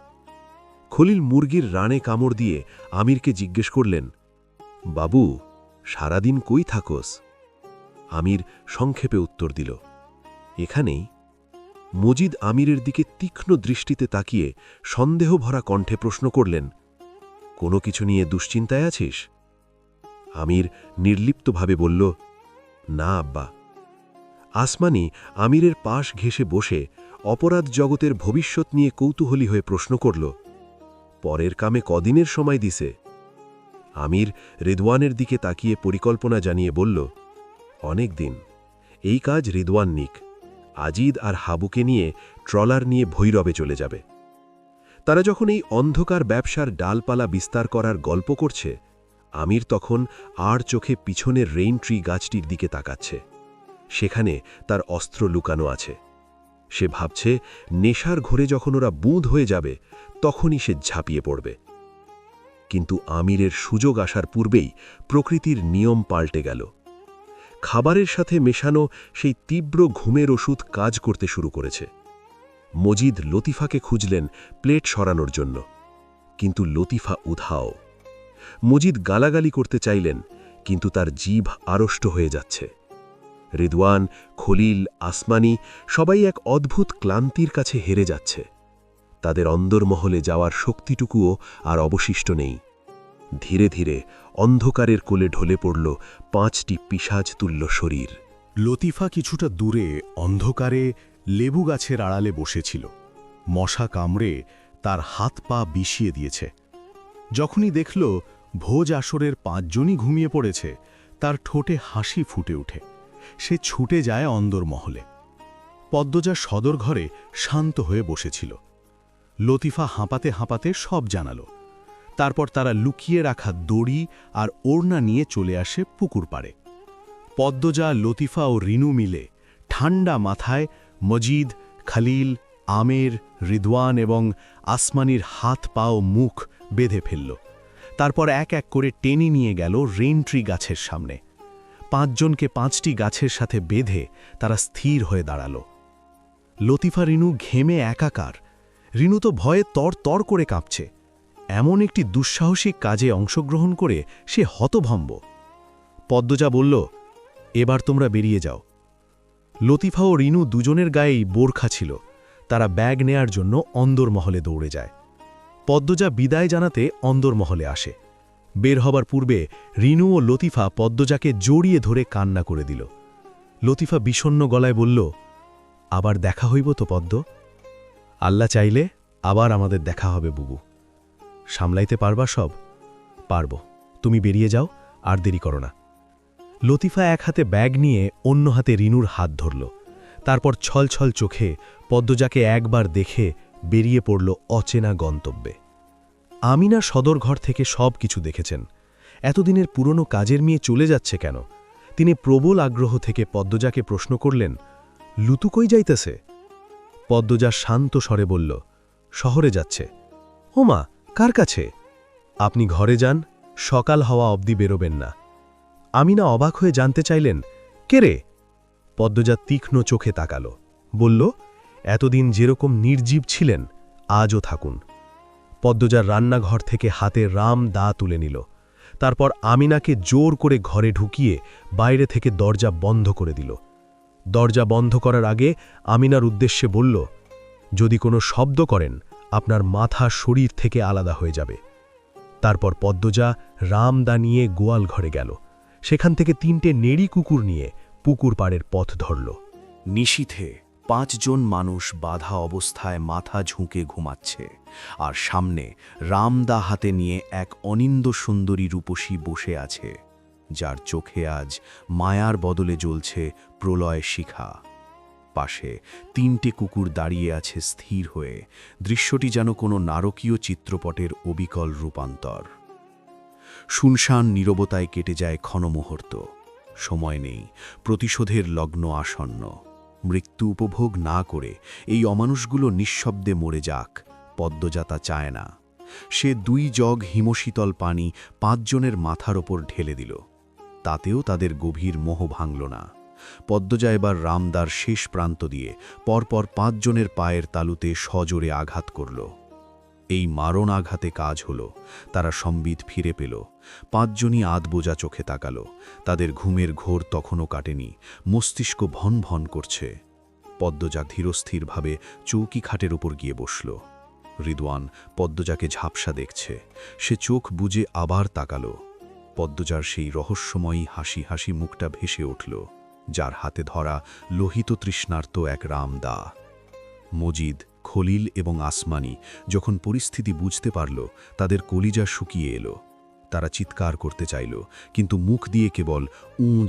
খলিল মুরগির রানে কামড় দিয়ে আমিরকে জিজ্ঞেস করলেন, বাবু, সারাদিন কই থাকোস? আমির সংক্ষেপে উত্তর দিল, এখানেই। মজিদ আমিরের দিকে তীক্ষ্ণ দৃষ্টিতে তাকিয়ে সন্দেহ ভরা কণ্ঠে প্রশ্ন করলেন, কোনো কিছু নিয়ে দুশ্চিন্তায় আছিস? আমির নির্লিপ্তভাবে বলল, না আব্বা। আসমানি আমিরের পাশ ঘেঁষে বসে অপরাধ জগতের ভবিষ্যৎ নিয়ে কৌতূহলী হয়ে প্রশ্ন করল, পরের কামে কদিনের সময় দিছে? আমির রিদওয়ানের দিকে তাকিয়ে পরিকল্পনা জানিয়ে বলল, অনেক দিন। এই কাজ রিদওয়ান নিক। আজিদ আর হাবুকে নিয়ে ট্রলার নিয়ে ভৈরবে চলে যাবে। তারা যখন এই অন্ধকার ব্যবসার ডালপালা বিস্তার করার গল্প করছে, আমির তখন আর চোখে পিছনের রেইন ট্রি গাছটির দিকে তাকাচ্ছে। সেখানে তার অস্ত্র লুকানো আছে। সে ভাবছে, নেশার ঘোরে যখন ওরা বুঁদ হয়ে যাবে, তখনই সে ঝাঁপিয়ে পড়বে। কিন্তু আমিরের সুযোগ আসার পূর্বেই প্রকৃতির নিয়ম পাল্টে গেল। খাবারের সাথে মেশানো সেই তীব্র ঘুমের ওষুধ কাজ করতে শুরু করেছে। মজিদ লতিফাকে খুঁজলেন প্লেট সরানোর জন্য, কিন্তু লতিফা উধাও। মজিদ গালাগালি করতে চাইলেন, কিন্তু তার জিভ আড়ষ্ট হয়ে যাচ্ছে। রিদওয়ান, খলিল, আসমানি সবাই এক অদ্ভুত ক্লান্তির কাছে হেরে যাচ্ছে। তাদের অন্দরমহলে যাওয়ার শক্তিটুকুও আর অবশিষ্ট নেই। ধীরে ধীরে অন্ধকারের কোলে ঢলে পড়ল 5টি পিশাচ তুল্য শরীর। লতিফা কিছুটা দূরে অন্ধকারে লেবু গাছের আড়ালে বসেছিল। মশা কামড়ে তার হাত পা বিষিয়ে দিয়েছে। যখনই দেখল ভোজ আসরের 5 জনই ঘুমিয়ে পড়েছে, তার ঠোঁটে হাসি ফুটে ওঠে। সে ছুটে যায় অন্দরমহলে। পদ্মজা সদর ঘরে শান্ত হয়ে বসেছিল। লতিফা হাঁপাতে হাঁপাতে সব জানাল। তারপর তারা লুকিয়ে রাখা দড়ি আর ওড়না নিয়ে চলে আসে পুকুর পাড়ে। পদ্মজা, লতিফা ও রিনু মিলে ঠান্ডা মাথায় মজিদ, খলিল, আমের, রিদওয়ান এবং আসমানির হাত পা ও মুখ বেঁধে ফেলল। তারপর এক এক করে টেনে নিয়ে গেল রেইনট্রি গাছের সামনে। 5 জনকে 5টি গাছের সাথে বেঁধে তারা স্থির হয়ে দাঁড়াল। লতিফা রিনু ঘেমে একাকার। রিনু তো ভয়ে তর করে কাঁপছে। এমন একটি দুঃসাহসিক কাজে অংশগ্রহণ করে সে হতভম্ব। পদ্মজা বলল, এবার তোমরা বেরিয়ে যাও। লতিফা ও রিনু দুজনের গায়েই বোরখা ছিল। তারা ব্যাগ নেয়ার জন্য অন্দরমহলে দৌড়ে যায়। পদ্মজা বিদায় জানাতে অন্দরমহলে আসে। বের হবার পূর্বে রিনু ও লতিফা পদ্মজাকে জড়িয়ে ধরে কান্না করে দিল। লতিফা বিষণ্ণ গলায় বলল, আবার দেখা হইব তো পদ্ম? আল্লাহ চাইলে আবার আমাদের দেখা হবে বুবু। সামলাইতে পারবা সব? পারব, তুমি বেরিয়ে যাও, আর দেরি করো না। লতিফা এক হাতে ব্যাগ নিয়ে অন্য হাতে রিনুর হাত ধরল। তারপর ছলছল চোখে পদ্মজাকে একবার দেখে বেরিয়ে পড়ল অচেনা গন্তব্যে। আমিনা সদর ঘর থেকে সব কিছু দেখেছেন। এতদিনের পুরনো কাজের মেয়ে চলে যাচ্ছে কেন? তিনি প্রবল আগ্রহ থেকে পদ্মজাকে প্রশ্ন করলেন, লুতু কই যাইতেছে? পদ্মজা শান্ত স্বরে বলল, শহরে যাচ্ছে। ওমা, কার কাছে? আপনি ঘরে যান, সকাল হওয়া অবধি বেরোবেন না। আমিনা অবাক হয়ে জানতে চাইলেন, কে রে? পদ্মজা তীক্ষ্ণ চোখে তাকাল, বলল, এতদিন যেরকম নির্জীব ছিলেন আজও থাকুন। পদ্মজার রান্নাঘর থেকে হাতে রাম দা তুলে নিল। তারপর আমিনাকে জোর করে ঘরে ঢুকিয়ে বাইরে থেকে দরজা বন্ধ করে দিল। দরজা বন্ধ করার আগে আমিনার উদ্দেশ্যে বলল, যদি কোনো শব্দ করেন আপনার মাথা শরীর থেকে আলাদা হয়ে যাবে। তারপর পদ্মজা রামদা নিয়ে গোয়াল ঘরে গেল। সেখান থেকে 3টে নেড়ি কুকুর নিয়ে পুকুর পাড়ের পথ ধরল। নিশীথে 5 জন মানুষ বাধা অবস্থায় মাথা ঝুঁকে ঘুমাচ্ছে, আর সামনে রামদা হাতে নিয়ে এক অনিন্দ সুন্দরী রূপসী বসে আছে, যার চোখে আজ মায়ার বদলে জ্বলছে প্রলয় শিখা। পাশে 3টে কুকুর দাঁড়িয়ে আছে স্থির হয়ে। দৃশ্যটি যেন কোনো নারকীয় চিত্রপটের অবিকল রূপান্তর। শুনশান নীরবতায় কেটে যায় ক্ষণমুহূর্ত। সময় নেই, প্রতিশোধের লগ্ন আসন্ন। মৃত্যু উপভোগ না করে এই অমানুষগুলো নিঃশব্দে মরে যাক, পদ্মজা তা চায় না। সে 2 জগ হিমশীতল পানি 5 জনের মাথার ওপর ঢেলে দিল। তাতেও তাদের গভীর মোহ ভাঙল না। পদ্মজা এবার রামদার শেষ প্রান্ত দিয়ে পরপর 5 জনের পায়ের তালুতে সজোরে আঘাত করল। এই মারণ আঘাতে কাজ হল, তারা সম্বিত ফিরে পেল। 5 জনই আধবোজা চোখে তাকাল। তাদের ঘুমের ঘোর তখনও কাটেনি, মস্তিষ্ক ভন ভন করছে। পদ্মজা ধীরস্থিরভাবে চৌকি খাটের উপর গিয়ে বসল। রিদওয়ান পদ্মজাকে ঝাপসা দেখছে। সে চোখ বুজে আবার তাকাল। পদ্মজার সেই রহস্যময়ী হাসি হাসি মুখটা ভেসে উঠল, যার হাতে ধরা লোহিত তৃষ্ণার্ত এক রামদা। মজিদ, খলিল এবং আসমানি যখন পরিস্থিতি বুঝতে পারল, তাদের কলিজা শুকিয়ে এলো। তারা চিৎকার করতে চাইল, কিন্তু মুখ দিয়ে কেবল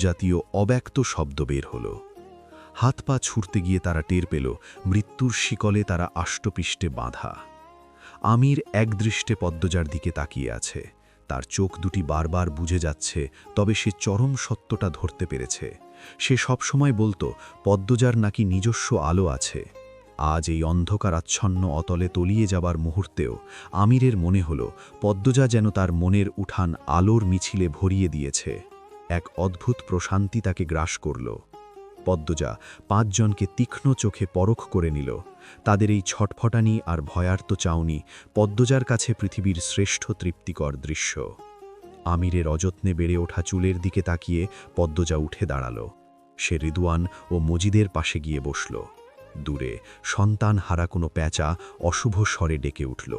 জাতীয় অব্যক্ত শব্দ বের হল। হাত পা ছুটতে গিয়ে তারা টের পেল মৃত্যুর শিকলে তারা আষ্টপিষ্টে বাঁধা। আমির একদৃষ্টে পদ্মজার দিকে তাকিয়ে আছে। তার চোখ দুটি বারবার বুঝে যাচ্ছে, তবে সে চরম সত্যটা ধরতে পেরেছে। সে সবসময় বলতো পদ্মজার নাকি নিজস্ব আলো আছে। আজ এই অন্ধকারাচ্ছন্ন অতলে তলিয়ে যাবার মুহূর্তেও আমিরের মনে হল পদ্মজা যেন তার মনের উঠান আলোর মিছিলে ভরিয়ে দিয়েছে। এক অদ্ভুত প্রশান্তি তাকে গ্রাস করল। পদ্মজা 5 জনকে তীক্ষ্ণ চোখে পরখ করে নিল। তাদের এই ছটফটানি আর ভয়ার্ত চাউনি পদ্মজার কাছে পৃথিবীর শ্রেষ্ঠ তৃপ্তিকর দৃশ্য। আমিরের অযত্নে বেড়ে ওঠা চুলের দিকে তাকিয়ে পদ্মজা উঠে দাঁড়াল। সে রিদওয়ান ও মজিদের পাশে গিয়ে বসল। দূরে সন্তান হারা কোনো প্যাঁচা অশুভ স্বরে ডেকে উঠল।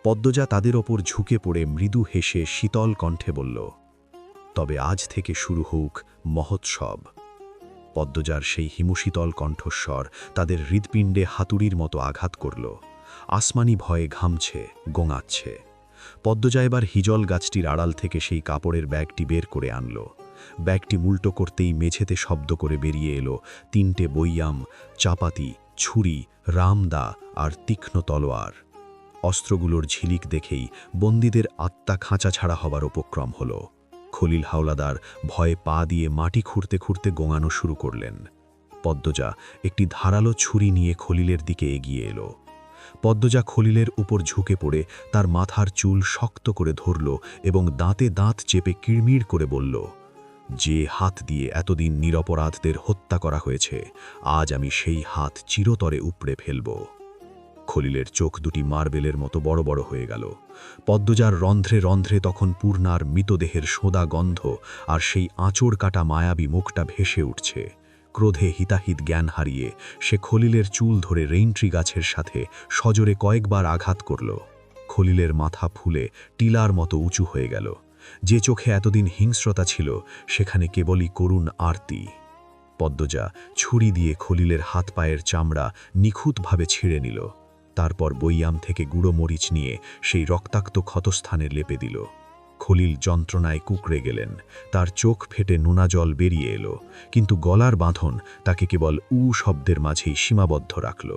পদ্মজা তাদের ওপর ঝুঁকে পড়ে মৃদু হেসে শীতল কণ্ঠে বলল, তবে আজ থেকে শুরু হোক মহোৎসব। পদ্মজার সেই হিমশীতল কণ্ঠস্বর তাদের হৃৎপিণ্ডে হাতুড়ির মতো আঘাত করল। আসমানি ভয়ে ঘামছে, গোঙাচ্ছে। পদ্মজা এবার হিজল গাছটির আড়াল থেকে সেই কাপড়ের ব্যাগটি বের করে আনল। ব্যাগটি উল্টো করতেই মেঝেতে শব্দ করে বেরিয়ে এলো 3টে বৈয়াম, চাপাতি, ছুরি, রামদা আর তীক্ষ্ণ তলোয়ার। অস্ত্রগুলোর ঝিলিক দেখেই বন্দীদের আত্মা খাঁচা ছাড়া হবার উপক্রম হল। খলিল হাওলাদার ভয়ে পা দিয়ে মাটি খুঁড়তে খুঁড়তে গোঙানো শুরু করলেন। পদ্মজা একটি ধারালো ছুরি নিয়ে খলিলের দিকে এগিয়ে এলো। পদ্মজা খলিলের উপর ঝুঁকে পড়ে তার মাথার চুল শক্ত করে ধরল এবং দাঁতে দাঁত চেপে কিড়মিড় করে বলল, যে হাত দিয়ে এতদিন নিরপরাধদের হত্যা করা হয়েছে, আজ আমি সেই হাত চিরতরে উপড়ে ফেলব। খলিলের চোখ দুটি মার্বেলের মতো বড় বড় হয়ে গেল। পদ্মজার রন্ধ্রে রন্ধ্রে তখন পূর্ণার মৃতদেহের সোঁদা গন্ধ আর সেই আঁচড় কাটা মায়াবী মুখটা ভেসে উঠছে। ক্রোধে হিতাহিত জ্ঞান হারিয়ে সে খলিলের চুল ধরে রেইনট্রি গাছের সাথে সজোরে কয়েকবার আঘাত করল। খলিলের মাথা ফুলে টিলার মতো উঁচু হয়ে গেল। যে চোখে এতদিন হিংস্রতা ছিল, সেখানে কেবলই করুণ আরতি। পদ্মজা ছুরি দিয়ে খলিলের হাত পায়ের চামড়া নিখুঁতভাবে ছিঁড়ে নিল। তারপর বৈয়াম থেকে গুঁড়ো মরিচ নিয়ে সেই রক্তাক্ত ক্ষতস্থানে লেপে দিল। খলিল যন্ত্রণায় কুঁকড়ে গেলেন। তার চোখ ফেটে নোনা জল বেরিয়ে এলো, কিন্তু গলার বাঁধন তাকে কেবল উ শব্দের মাঝেই সীমাবদ্ধ রাখল।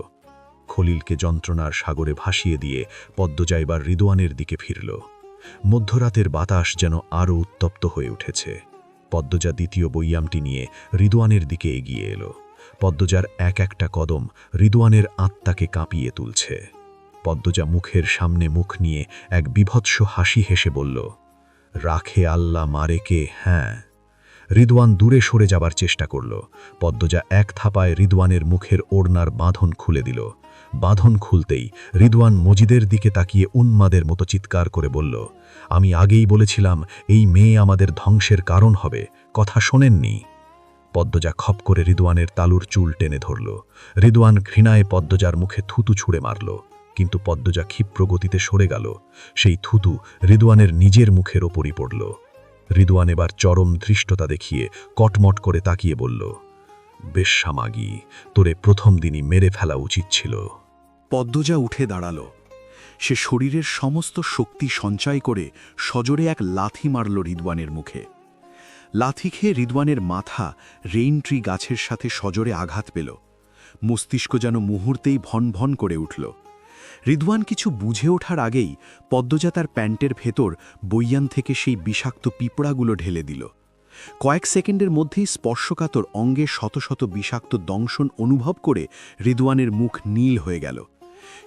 খলিলকে যন্ত্রণার সাগরে ভাসিয়ে দিয়ে পদ্মজা এবার রিদওয়ানের দিকে ফিরল। মধ্যরাতের বাতাস যেন আরও উত্তপ্ত হয়ে উঠেছে। পদ্মজা দ্বিতীয় বৈয়ামটি নিয়ে রিদওয়ানের দিকে এগিয়ে এলো। পদ্মজার এক একটা কদম রিদওয়ানের আত্মাকে কাঁপিয়ে তুলছে। পদ্মজা মুখের সামনে মুখ নিয়ে এক বিভৎস হাসি হেসে বলল, রাখে আল্লাহ মারে কে, হ্যাঁ। রিদওয়ান দূরে সরে যাবার চেষ্টা করল। পদ্মজা এক থাপায় রিদওয়ানের মুখের ওড়নার বাঁধন খুলে দিল। বাঁধন খুলতেই রিদওয়ান মজিদের দিকে তাকিয়ে উন্মাদের মতো চিৎকার করে বলল, আমি আগেই বলেছিলাম এই মেয়ে আমাদের ধ্বংসের কারণ হবে, কথা শোনেননি? পদ্মজা খপ করে রিদওয়ানের তালুর চুল টেনে ধরল। রিদওয়ান ঘৃণায় পদ্মজার মুখে থুতু ছুঁড়ে মারল, কিন্তু পদ্মজা ক্ষিপ্র গতিতে সরে গেল। সেই থুতু রিদওয়ানের নিজের মুখের ওপরই পড়ল। রিদওয়ান এবার চরম ধৃষ্টতা দেখিয়ে কটমট করে তাকিয়ে বলল, বেশ্যামাগী, তোরে প্রথম দিনই মেরে ফেলা উচিত ছিল। পদ্মজা উঠে দাঁড়াল। সে শরীরের সমস্ত শক্তি সঞ্চয় করে সজোরে এক লাথি মারল রিদওয়ানের মুখে। লাথি খেয়ে রিদওয়ানের মাথা রেইনট্রি গাছের সাথে সজোরে আঘাত পেল। মস্তিষ্ক যেন মুহূর্তেই ভন ভন করে উঠল। রিদওয়ান কিছু বুঝে ওঠার আগেই পদ্মজা তার প্যান্টের ভেতর বৈয়ান থেকে সেই বিষাক্ত পিঁপড়াগুলো ঢেলে দিল। কয়েক সেকেন্ডের মধ্যেই স্পর্শকাতর অঙ্গে শত শত বিষাক্ত দংশন অনুভব করে রিদওয়ানের মুখ নীল হয়ে গেল।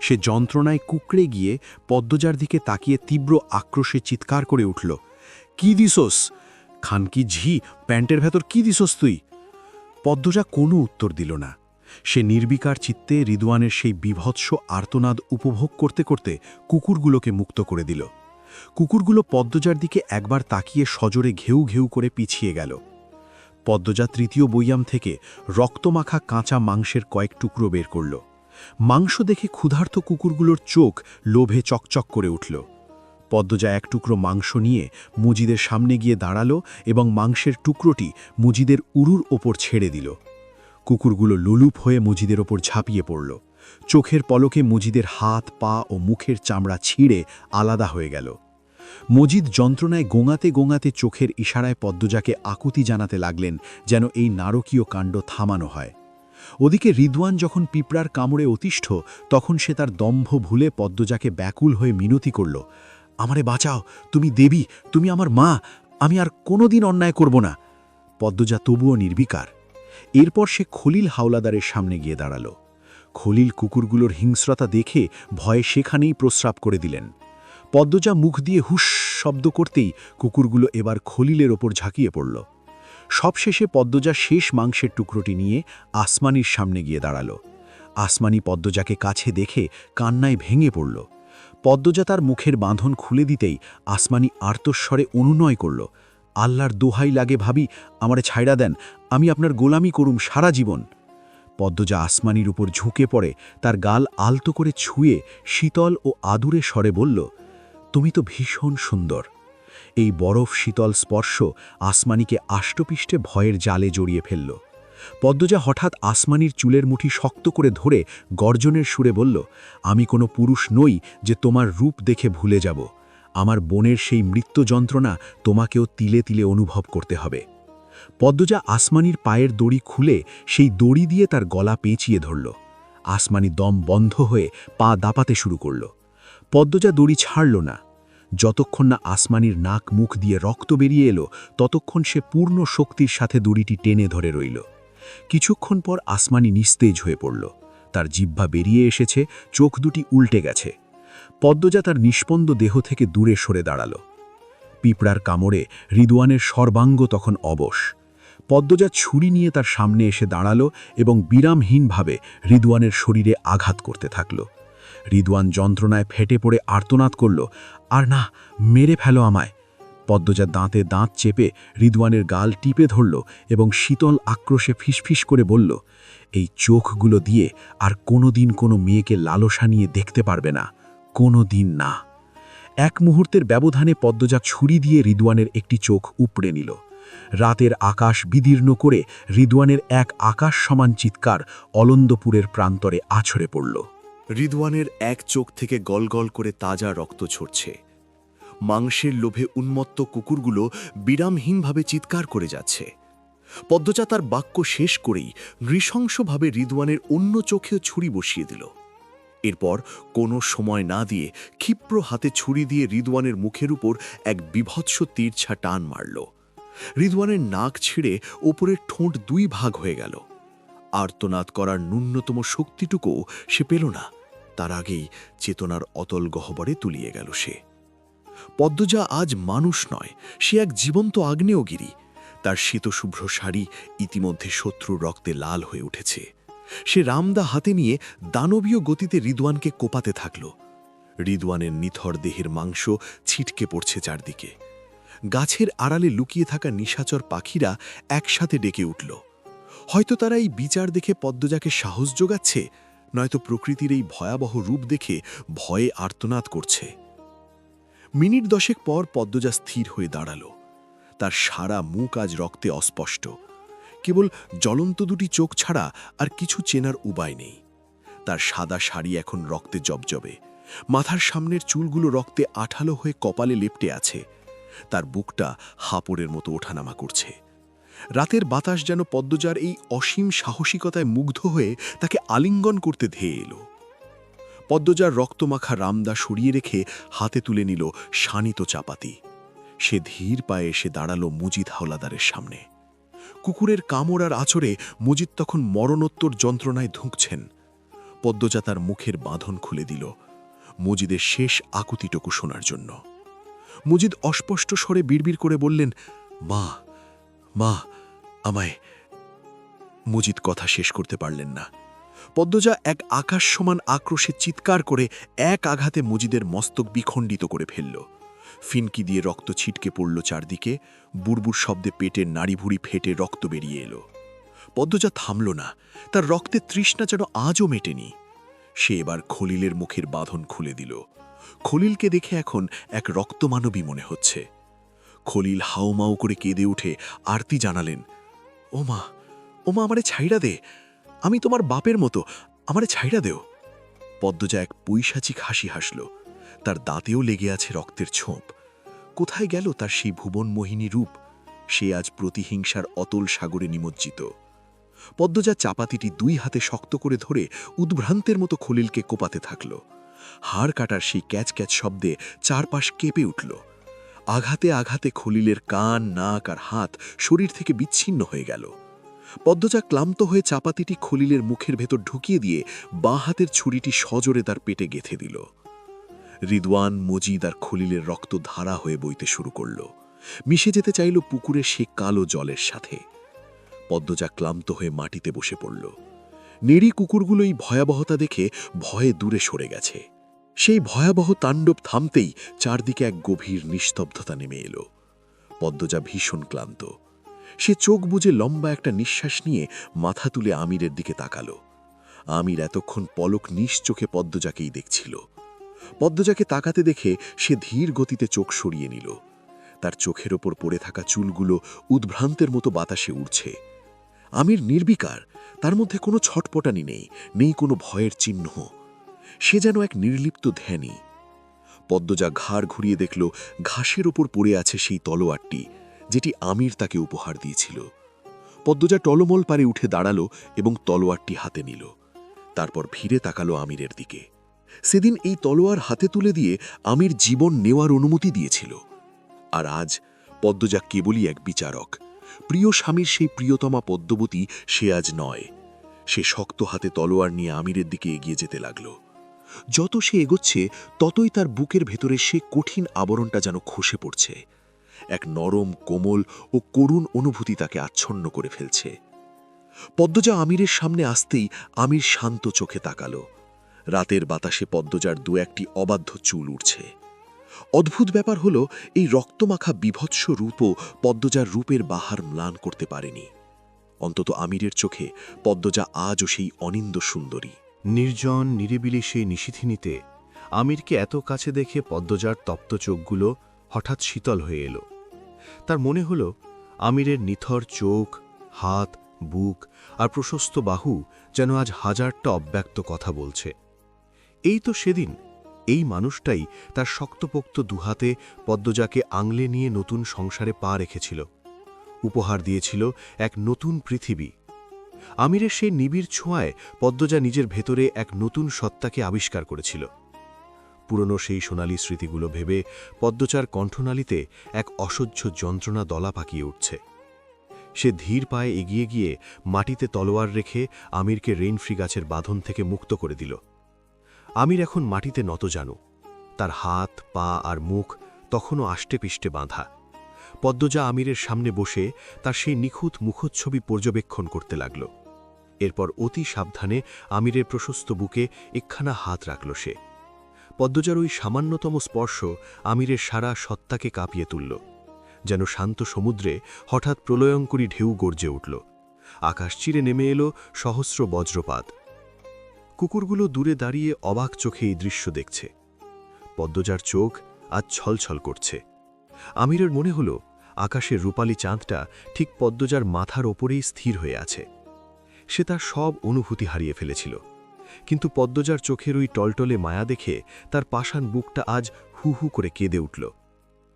সে যন্ত্রণায় কুঁকড়ে গিয়ে পদ্মজার দিকে তাকিয়ে তীব্র আক্রোশে চিৎকার করে উঠল, কি দিসোস? খানকি ঝি, প্যান্টের ভেতর কি দিসোস তুই? পদ্মজা কোনো উত্তর দিল না। সে নির্বিকার চিত্তে রিদওয়ানের সেই বিভৎস আর্তনাদ উপভোগ করতে করতে কুকুরগুলোকে মুক্ত করে দিল। কুকুরগুলো পদ্মজার দিকে একবার তাকিয়ে সজোরে ঘেউ ঘেউ করে পিছিয়ে গেল। পদ্মজা তৃতীয় বৈয়াম থেকে রক্তমাখা কাঁচা মাংসের কয়েক টুকরো বের করল। মাংস দেখে ক্ষুধার্ত কুকুরগুলোর চোখ লোভে চকচক করে উঠল। পদ্মজা এক টুকরো মাংস নিয়ে মুজিদের সামনে গিয়ে দাঁড়ালো এবং মাংসের টুকরোটি মুজিদের উরুর ওপর ছেড়ে দিল। কুকুরগুলো লুলুপ হয়ে মুজিদের ওপর ঝাঁপিয়ে পড়ল। চোখের পলকে মুজিদের হাত, পা ও মুখের চামড়া ছিঁড়ে আলাদা হয়ে গেল। মজিদ যন্ত্রণায় গোঙাতে গোঙাতে চোখের ইশারায় পদ্মজাকে আকুতি জানাতে লাগলেন যেন এই নারকীয় কাণ্ড থামানো হয়। ওদিকে রিদওয়ান যখন পিঁপড়ার কামড়ে অতিষ্ঠ, তখন সে তার দম্ভ ভুলে পদ্মজাকে ব্যাকুল হয়ে মিনতি করল, আমারে বাঁচাও, তুমি দেবী, তুমি আমার মা, আমি আর কোনোদিন অন্যায় করব না। পদ্মজা তবুও নির্বিকার। এরপর সে খলিল হাওলাদারের সামনে গিয়ে দাঁড়াল। খলিল কুকুরগুলোর হিংস্রতা দেখে ভয়ে সেখানেই প্রস্রাব করে দিলেন। পদ্মজা মুখ দিয়ে হুস শব্দ করতেই কুকুরগুলো এবার খলিলের ওপর ঝাঁকিয়ে পড়ল। সবশেষে পদ্মজা শেষ মাংসের টুকরোটি নিয়ে আসমানির সামনে গিয়ে দাঁড়াল। আসমানি পদ্মজাকে কাছে দেখে কান্নায় ভেঙে পড়ল। পদ্মজা তার মুখের বাঁধন খুলে দিতেই আসমানি আর্তস্বরে অনুনয় করল, আল্লাহর দোহাই লাগে ভাবি, আমারে ছাইড়া দেন, আমি আপনার গোলামি করুম সারা জীবন। পদ্মজা আসমানির উপর ঝুঁকে পড়ে তার গাল আলতো করে ছুঁয়ে শীতল ও আদুরে স্বরে বলল, তুমি তো ভীষণ সুন্দর। এই বরফ শীতল স্পর্শ আসমানিকে আষ্টপিষ্টে ভয়ের জালে জড়িয়ে ফেলল। পদ্মজা হঠাৎ আসমানির চুলের মুঠি শক্ত করে ধরে গর্জনের সুরে বলল, আমি কোনো পুরুষ নই যে তোমার রূপ দেখে ভুলে যাব। আমার বোনের সেই মৃত্যু যন্ত্রণা তোমাকেও তিলে তিলে অনুভব করতে হবে। পদ্মজা আসমানির পায়ের দড়ি খুলে সেই দড়ি দিয়ে তার গলা পেঁচিয়ে ধরল। আসমানি দম বন্ধ হয়ে পা দাপাতে শুরু করল। পদ্মজা দড়ি ছাড়ল না। যতক্ষণ না আসমানির নাক মুখ দিয়ে রক্ত বেরিয়ে এলো, ততক্ষণ সে পূর্ণ শক্তির সাথে দড়িটি টেনে ধরে রইল। কিছুক্ষণ পর আসমানি নিস্তেজ হয়ে পড়ল। তার জিহ্বা বেরিয়ে এসেছে, চোখ দুটি উল্টে গেছে। পদ্মজা তার নিষ্পন্দ দেহ থেকে দূরে সরে দাঁড়াল। পিঁপড়ার কামড়ে রিদওয়ানের সর্বাঙ্গ তখন অবশ। পদ্মজা ছুরি নিয়ে তার সামনে এসে দাঁড়াল এবং বিরামহীনভাবে রিদওয়ানের শরীরে আঘাত করতে থাকল। রিদওয়ান যন্ত্রণায় ফেটে পড়ে আর্তনাদ করল, আর না, মেরে ফেলো আমায়। পদ্মজা দাঁতে দাঁত চেপে রিদওয়ানের গাল টিপে ধরল এবং শীতল আক্রোশে ফিসফিস করে বলল, এই চোখগুলো দিয়ে আর কোনোদিন কোনো মেয়েকে লালসা নিয়ে দেখতে পারবে না, কোনো দিন না। এক মুহূর্তের ব্যবধানে পদ্মজা ছুরি দিয়ে রিদওয়ানের একটি চোখ উপড়ে নিল। রাতের আকাশ বিদীর্ণ করে রিদওয়ানের এক আকাশ সমান চিৎকার অলন্দপুরের প্রান্তরে আছড়ে পড়ল। রিদওয়ানের এক চোখ থেকে গলগল করে তাজা রক্ত ঝরছে। মাংসের লোভে উন্মত্ত কুকুরগুলো বিরামহীনভাবে চিৎকার করে যাচ্ছে। পদ্মজা তার বাক্য শেষ করেই নৃশংসভাবে রিদওয়ানের অন্য চোখেও ছুরি বসিয়ে দিল। এরপর কোনো সময় না দিয়ে ক্ষিপ্র হাতে ছুরি দিয়ে রিদওয়ানের মুখের উপর এক বিভৎস তীরছা টান মারল। রিদওয়ানের নাক ছিঁড়ে ওপরের ঠোঁট দুই ভাগ হয়ে গেল। আর্তনাদ করার ন্যূনতম শক্তিটুকুও সে পেল না। তার আগেই চেতনার অতল গহ্বরে তুলিয়ে গেল সে। পদ্মজা আজ মানুষ নয়, সে এক জীবন্ত আগ্নেয়গিরি। তার শীতশুভ্র শাড়ি ইতিমধ্যে শত্রুর রক্তে লাল হয়ে উঠেছে। সে রামদা হাতে নিয়ে দানবীয় গতিতে রিদওয়ানকে কোপাতে থাকল। রিদওয়ানের নিথর দেহের মাংস ছিটকে পড়ছে চারদিকে। গাছের আড়ালে লুকিয়ে থাকা নিশাচর পাখিরা একসাথে ডেকে উঠল। হয়তো তারা এই বিচার দেখে পদ্মজাকে সাহস যোগাচ্ছে, নয়তো প্রকৃতির এই ভয়াবহ রূপ দেখে ভয়ে আর্তনাদ করছে। মিনিট 10 পর পদ্মজা স্থির হয়ে দাঁড়াল। তার সারা মুখ আজ রক্তে অস্পষ্ট। কেবল জ্বলন্ত দুটি চোখ ছাড়া আর কিছু চেনার উপায় নেই। তার সাদা শাড়ি এখন রক্তে জবজবে। মাথার সামনের চুলগুলো রক্তে আঠালো হয়ে কপালে লেপ্টে আছে। তার বুকটা হাঁপড়ের মতো ওঠানামা করছে। রাতের বাতাস যেন পদ্মজার এই অসীম সাহসিকতায় মুগ্ধ হয়ে তাকে আলিঙ্গন করতে ধেয়ে এলো। পদ্মজার রক্তমাখা রামদা সরিয়ে রেখে হাতে তুলে নিল শানিত চাপাতি। সে ধীর পায়ে এসে দাঁড়ালো মুজিদ হাওলাদারের সামনে। কুকুরের কামড় আর আঁচড়ে মুজিদ তখন মরণোত্তর যন্ত্রণায় ধুঁকছেন। পদ্মজা তার মুখের বাঁধন খুলে দিল মুজিদের শেষ আকুতিটুকু শোনার জন্য। মুজিদ অস্পষ্ট স্বরে বিড়বিড় করে বললেন, মা, মা, আমায়। মুজিদ কথা শেষ করতে পারলেন না। পদ্মজা এক আকাশ সমান আক্রোশে চিৎকার করে এক আঘাতে মুজিদের মস্তক বিখণ্ডিত করে ফেলল। ফিনকি দিয়ে রক্ত ছিটকে পড়ল চারদিকে। বুড়বুড় শব্দে পেটের নাড়িভুড়ি ফেটে রক্ত বেরিয়ে এলো। পদ্মজা থামল না। তার রক্তের তৃষ্ণা যেন আজও মেটেনি। সে এবার খলিলের মুখের বাঁধন খুলে দিল। খলিলকে দেখে এখন এক রক্তমানবী মনে হচ্ছে। খলিল হাউমাউ করে কেঁদে উঠে আরতি জানালেন, ও মা, আমারে ছাইড়া দে, আমি তোমার বাপের মতো, আমারে ছাইড়া দেও। পদ্মজা এক পৈশাচিক হাসি হাসল। তার দাঁতেও লেগে আছে রক্তের ছোপ। কোথায় গেল তার সেই ভুবন মোহিনী রূপ? সে আজ প্রতিহিংসার অতল সাগরে নিমজ্জিত। পদ্মজা চাপাতিটি দুই হাতে শক্ত করে ধরে উদ্ভ্রান্তের মতো খলিলকে কোপাতে থাকল। হাড় কাটার সেই ক্যাচ ক্যাচ শব্দে চারপাশ কেঁপে উঠল। আঘাতে আঘাতে খলিলের কান, নাক আর হাত শরীর থেকে বিচ্ছিন্ন হয়ে গেল। পদ্মজা ক্লান্ত হয়ে চাপাতিটি খলিলের মুখের ভেতর ঢুকিয়ে দিয়ে বাঁ হাতের ছুরিটি সজোরে তার পেটে গেঁথে দিল। রিদওয়ান, মজিদ আর খলিলের রক্ত ধারা হয়ে বইতে শুরু করল। মিশে যেতে চাইল পুকুরের সে কালো জলের সাথে। পদ্মজা ক্লান্ত হয়ে মাটিতে বসে পড়ল। নেড়ি কুকুরগুলো এই ভয়াবহতা দেখে ভয়ে দূরে সরে গেছে। সেই ভয়াবহ তাণ্ডব থামতেই চারদিকে এক গভীর নিস্তব্ধতা নেমে এলো। পদ্মজা ভীষণ ক্লান্ত। সে চোখ বুজে লম্বা একটা নিঃশ্বাস নিয়ে মাথা তুলে আমিরের দিকে তাকালো। আমির এতক্ষণ পলক নিশ্চোখে পদ্মজাকেই দেখছিল। পদ্মজাকে তাকাতে দেখে সে ধীর গতিতে চোখ সরিয়ে নিল। তার চোখের ওপর পড়ে থাকা চুলগুলো উদ্ভ্রান্তের মতো বাতাসে উড়ছে। আমির নির্বিকার, তার মধ্যে কোনো ছটপটানি নেই, নেই কোনো ভয়ের চিহ্ন। সে যেন এক নির্লিপ্ত ধ্যানী। পদ্মজা ঘাড় ঘুরিয়ে দেখল ঘাসের ওপর পড়ে আছে সেই তলোয়ারটি, যেটি আমির তাকে উপহার দিয়েছিল। পদ্মজা টলমল পারে উঠে দাঁড়ালো এবং তলোয়ারটি হাতে নিল। তারপর ফিরে তাকালো আমিরের দিকে। সেদিন এই তলোয়ার হাতে তুলে দিয়ে আমির জীবন নেওয়ার অনুমতি দিয়েছিল। আর আজ পদ্মজা কেবলই এক বিচারক। প্রিয় স্বামীর সেই প্রিয়তমা পদ্মবতী সে আজ নয়। সে শক্ত হাতে তলোয়ার নিয়ে আমিরের দিকে এগিয়ে যেতে লাগল। যত সে এগোচ্ছে ততই তার বুকের ভেতরে সে কঠিন আবরণটা যেন খসে পড়ছে। এক নরম, কোমল ও করুণ অনুভূতি তাকে আচ্ছন্ন করে ফেলছে। পদ্মজা আমিরের সামনে আসতেই আমির শান্ত চোখে তাকালো। রাতের বাতাসে পদ্মজার দু একটি অবাধ্য চুল উঠছে। অদ্ভুত ব্যাপার হলো, এই রক্তমাখা বিভৎস রূপও পদ্মজার রূপের বাহার ম্লান করতে পারেনি। অন্তত আমিরের চোখে পদ্মজা আজও সেই অনিন্দ সুন্দরী। নির্জন নিরিবিলি সেই নিশিথিনীতে আমিরকে এত কাছে দেখে পদ্মজার তপ্ত চোখগুলো হঠাৎ শীতল হয়ে এলো। তার মনে হল আমিরের নিথর চোখ, হাত, বুক আর প্রশস্ত বাহু যেন আজ হাজারটা অব্যক্ত কথা বলছে। এই তো সেদিন এই মানুষটাই তার শক্তপোক্ত দুহাতে পদ্মজাকে আংলে নিয়ে নতুন সংসারে পা রেখেছিল, উপহার দিয়েছিল এক নতুন পৃথিবী। আমিরের সেই নিবিড় ছোঁয়ায় পদ্মজা নিজের ভেতরে এক নতুন সত্তাকে আবিষ্কার করেছিল। পুরনো সেই সোনালী স্মৃতিগুলো ভেবে পদ্মজার কণ্ঠনালীতে এক অসহ্য যন্ত্রণা দলা পাকিয়ে উঠছে। সে ধীর পায়ে এগিয়ে গিয়ে মাটিতে তলোয়ার রেখে আমিরকে রেইনফ্রি গাছের বাঁধন থেকে মুক্ত করে দিল। আমির এখন মাটিতে নতজানু, তার হাত, পা আর মুখ তখনও আষ্টেপৃষ্টে বাঁধা। পদ্মজা আমিরের সামনে বসে তার সেই নিখুঁত মুখচ্ছবি পর্যবেক্ষণ করতে লাগল। এরপর অতি সাবধানে আমিরের প্রশস্ত বুকে একখানা হাত রাখল সে। পদ্মজার ওই সামান্যতম স্পর্শ আমিরের সারা সত্তাকে কাঁপিয়ে তুলল। যেন শান্ত সমুদ্রে হঠাৎ প্রলয়ঙ্করী ঢেউ গর্জে উঠল। আকাশ চিরে নেমে এলো সহস্র বজ্রপাত। কুকুরগুলো দূরে দাঁড়িয়ে অবাক চোখে এই দৃশ্য দেখছে। পদ্মজার চোখ আজ ছলছল করছে। আমিরের মনে হল আকাশের রূপালী চাঁদটা ঠিক পদ্মজার মাথার ওপরেই স্থির হয়ে আছে। সে তার সব অনুভূতি হারিয়ে ফেলেছিল, কিন্তু পদ্মজার চোখের ওই টলটলে মায়া দেখে তার পাষাণ বুকটা আজ হু হু করে কেঁদে উঠল।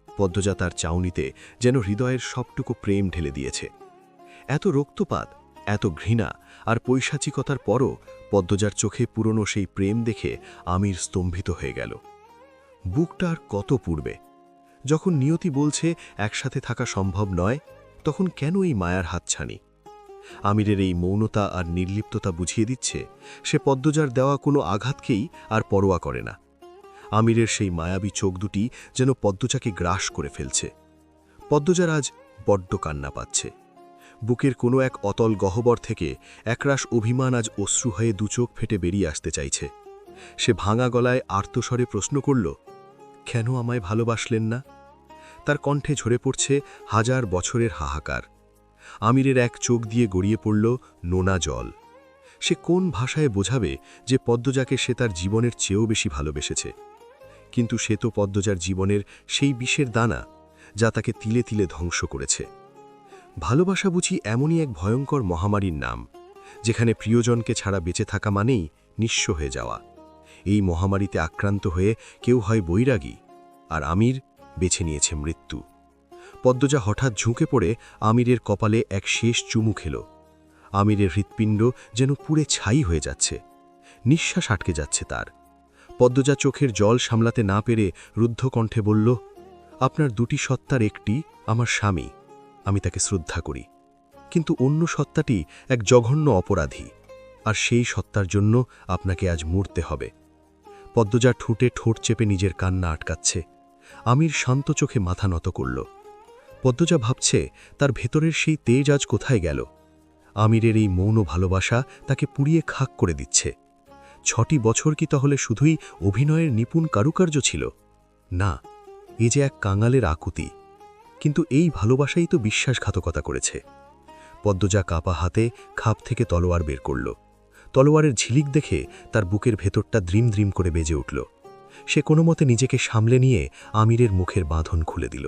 পদ্মজা তার চাউনিতে যেন হৃদয়ের সবটুকু প্রেম ঢেলে দিয়েছে। এত রক্তপাত, এত ঘৃণা আর পৈশাচিকতার পরও পদ্মজার চোখে পুরনো সেই প্রেম দেখে আমির স্তম্ভিত হয়ে গেল। বুকটা আর কত পূর্বে, যখন নিয়তি বলছে একসাথে থাকা সম্ভব নয়, তখন কেন এই মায়ার হাতছানি? আমিরের এই মৌনতা আর নির্লিপ্ততা বুঝিয়ে দিচ্ছে সে পদ্মজার দেওয়া কোনো আঘাতকেই আর পরোয়া করে না। আমিরের সেই মায়াবী চোখ দুটি যেন পদ্মজাকে গ্রাস করে ফেলছে। পদ্মজার আজ বড্ড কান্না পাচ্ছে। বুকের কোনো এক অতল গহ্বর থেকে একরাশ অভিমান আজ অশ্রু হয়ে দুচোখ ফেটে বেরিয়ে আসতে চাইছে। সে ভাঙা গলায় আর্তস্বরে প্রশ্ন করল, কেন আমায় ভালোবাসলেন না? তার কণ্ঠে ঝরে পড়ছে হাজার বছরের হাহাকার। আমিরের এক চোখ দিয়ে গড়িয়ে পড়ল নোনা জল। সে কোন ভাষায় বোঝাবে যে পদ্মজাকে সে তার জীবনের চেয়েও বেশি ভালোবেসেছে? কিন্তু সে তো পদ্মজার জীবনের সেই বিষের দানা, যা তাকে তিলে তিলে ধ্বংস করেছে। ভালোবাসা বুঝি এমনই এক ভয়ঙ্কর মহামারীর নাম, যেখানে প্রিয়জনকে ছাড়া বেঁচে থাকা মানেই নিঃস্ব হয়ে যাওয়া। এই মহামারীতে আক্রান্ত হয়ে কেউ হয় বৈরাগী, আর আমির বেছে নিয়েছে মৃত্যু। পদ্মজা হঠাৎ ঝুঁকে পড়ে আমিরের কপালে এক শেষ চুমু খেল। আমিরের হৃৎপিণ্ড যেন পুড়ে ছাই হয়ে যাচ্ছে, নিঃশ্বাস আটকে যাচ্ছে তার। পদ্মজা চোখের জল সামলাতে না পেরে রুদ্ধ কণ্ঠে বলল, আপনার দুটি সত্তার একটি আমার স্বামী, আমি তাকে শ্রদ্ধা করি, কিন্তু অন্য সত্তাটি এক জঘন্য অপরাধী, আর সেই সত্তার জন্য আপনাকে আজ মরতে হবে। পদ্মজা ঠোঁটে ঠোঁট চেপে নিজের কান্না আটকাচ্ছে। আমির শান্ত চোখে মাথা নত করল। পদ্মজা ভাবছে তার ভেতরের সেই তেজ আজ কোথায় গেল। আমিরের এই মৌন ভালোবাসা তাকে পুড়িয়ে খাক করে দিচ্ছে। 6টি বছর কি তাহলে শুধুই অভিনয়ের নিপুণ কারুকার্য ছিল? না, এ যে এক কাঙালের আকুতি। কিন্তু এই ভালোবাসাই তো বিশ্বাসঘাতকতা করেছে। পদ্মজা কাপা হাতে খাপ থেকে তলোয়ার বের করল। তলোয়ারের ঝিলিক দেখে তার বুকের ভেতরটা দ্রিম দ্রিম করে বেজে উঠল। সে কোনো মতে নিজেকে সামলে নিয়ে আমিরের মুখের বাঁধন খুলে দিল।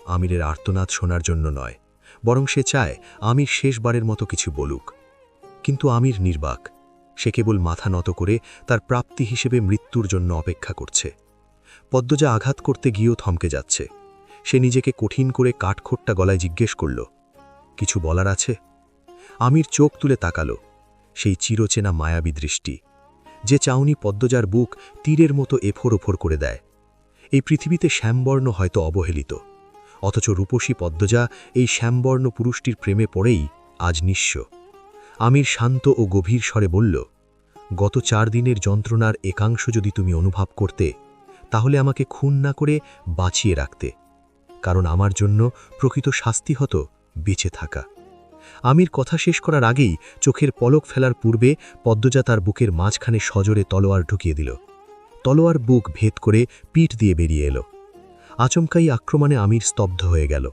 আমিরের আর্তনাদ শোনার জন্য নয়, বরং সে চায় আমির শেষবারের মতো কিছু বলুক। কিন্তু আমির নির্বাক। সে কেবল মাথা নত করে তার প্রাপ্তি হিসেবে মৃত্যুর জন্য অপেক্ষা করছে। পদ্মজা আঘাত করতে গিয়েও থমকে যাচ্ছে। সে নিজেকে কঠিন করে কাঠখোট্টা গলায় জিজ্ঞেস করল, কিছু বলার আছে? আমির চোখ তুলে তাকালো, সেই চিরচেনা মায়াবী দৃষ্টি, যে চাউনি পদ্মজার বুক তীরের মতো এফোর ওফোর করে দেয়। এই পৃথিবীতে শ্যামবর্ণ হয়তো অবহেলিত, অথচ রূপসী পদ্মজা এই শ্যামবর্ণ পুরুষটির প্রেমে পড়েই আজ নিঃস্ব। আমির শান্ত ও গভীর স্বরে বলল, গত 4 দিনের যন্ত্রণার একাংশ যদি তুমি অনুভব করতে, তাহলে আমাকে খুন না করে বাঁচিয়ে রাখতে, কারণ আমার জন্য প্রকৃত শাস্তি হতো বেঁচে থাকা। আমির কথা শেষ করার আগেই চোখের পলক ফেলার পূর্বে পদ্মজা তার বুকের মাঝখানে সজোরে তলোয়ার ঢুকিয়ে দিল। তলোয়ার বুক ভেদ করে পিঠ দিয়ে বেরিয়ে এলো। আচমকাই আক্রমণে আমির স্তব্ধ হয়ে গেল।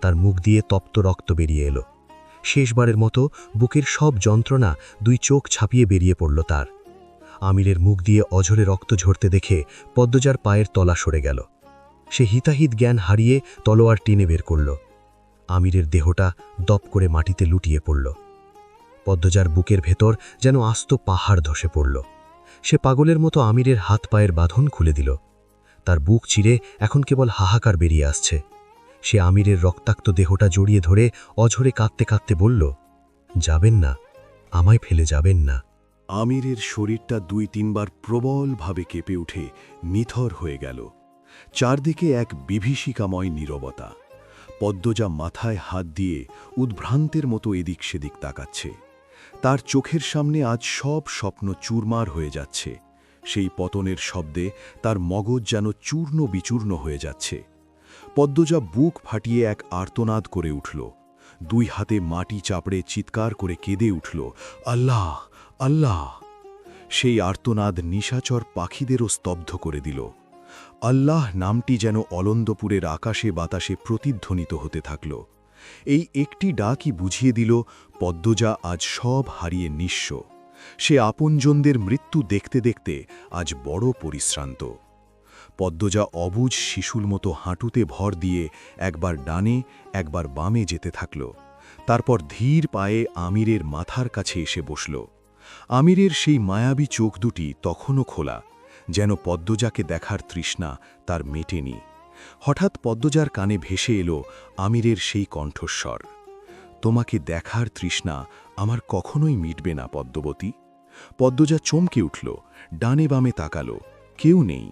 তার মুখ দিয়ে তপ্ত রক্ত বেরিয়ে এলো। শেষবারের মতো বুকের সব যন্ত্রণা 2 চোখ ছাপিয়ে বেরিয়ে পড়ল তার। আমিরের মুখ দিয়ে অঝরে রক্ত ঝরতে দেখে পদ্মজার পায়ের তলা সরে গেল। সে হিতাহিত জ্ঞান হারিয়ে তলোয়ার টেনে বের করল। আমিরের দেহটা দপ করে মাটিতে লুটিয়ে পড়ল। পদ্মজার বুকের ভেতর যেন আস্ত পাহাড় ধসে পড়ল। সে পাগলের মতো আমিরের হাত পায়ের বাঁধন খুলে দিল। তার বুক চিরে এখন কেবল হাহাকার বেরিয়ে আসছে। সে আমিরের রক্তাক্ত দেহটা জড়িয়ে ধরে অঝরে কাঁদতে কাঁদতে বলল, যাবেন না, আমায় ফেলে যাবেন না। আমিরের শরীরটা 2-3 বার প্রবলভাবে কেঁপে উঠে নিথর হয়ে গেল। চারদিকে এক বিভীষিকাময় নীরবতা। পদ্মজা মাথায় হাত দিয়ে উদ্ভ্রান্তের মতো এদিক সেদিক তাকাচ্ছে। তার চোখের সামনে আজ সব স্বপ্ন চুরমার হয়ে যাচ্ছে। সেই পতনের শব্দে তার মগজ যেন চূর্ণ বিচূর্ণ হয়ে যাচ্ছে। পদ্মজা বুক ফাটিয়ে এক আর্তনাদ করে উঠল। 2 হাতে মাটি চাপড়ে চিৎকার করে কেঁদে উঠল, আল্লাহ, আল্লাহ! সেই আর্তনাদ নিশাচর পাখিদেরও স্তব্ধ করে দিল। আল্লাহ নামটি যেন অলন্দপুরের আকাশে বাতাসে প্রতিধ্বনিত হতে থাকল। এই একটি ডাকই বুঝিয়ে দিল পদ্মজা আজ সব হারিয়ে নিঃস্ব। সে আপনজনদের মৃত্যু দেখতে দেখতে আজ বড় পরিশ্রান্ত। পদ্মজা অবুঝ শিশুর মতো হাঁটুতে ভর দিয়ে একবার ডানে একবার বামে যেতে থাকল। তারপর ধীর পায়ে আমিরের মাথার কাছে এসে বসল। আমিরের সেই মায়াবী চোখ দুটি তখনও খোলা, যেন পদ্মজাকে দেখার তৃষ্ণা তার মেটেনি। হঠাৎ পদ্মজার কানে ভেসে এলো আমিরের সেই কণ্ঠস্বর, তোমাকে দেখার তৃষ্ণা আমার কখনোই মিটবে না পদ্মবতী। পদ্মজা চমকে উঠল, ডানে বামে তাকালো, কেউ নেই।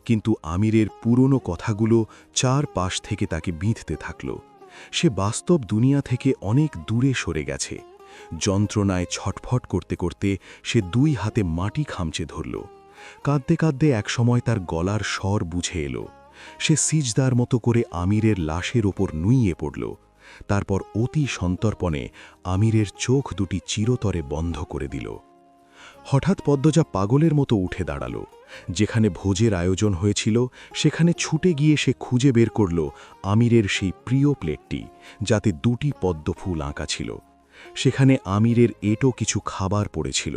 কিন্তু আমিরের পুরনো কথাগুলো চারপাশ থেকে তাকে বিঁধতে থাকল। সে বাস্তব দুনিয়া থেকে অনেক দূরে সরে গেছে। যন্ত্রণায় ছটফট করতে করতে সে 2 হাতে মাটি খামচে ধরল। কাঁদতে কাঁদতে একসময় তার গলার স্বর বুঝে এলো। সে সিজদার মতো করে আমিরের লাশের ওপর নুইয়ে পড়ল। তারপর অতি সন্তর্পণে আমিরের চোখ দুটি চিরতরে বন্ধ করে দিল। হঠাৎ পদ্মজা পাগলের মতো উঠে দাঁড়াল। যেখানে ভোজের আয়োজন হয়েছিল সেখানে ছুটে গিয়ে সে খুঁজে বের করল আমিরের সেই প্রিয় প্লেটটি, যাতে 2টি পদ্মফুল আঁকা ছিল। সেখানে আমিরের এঁটো কিছু খাবার পড়েছিল।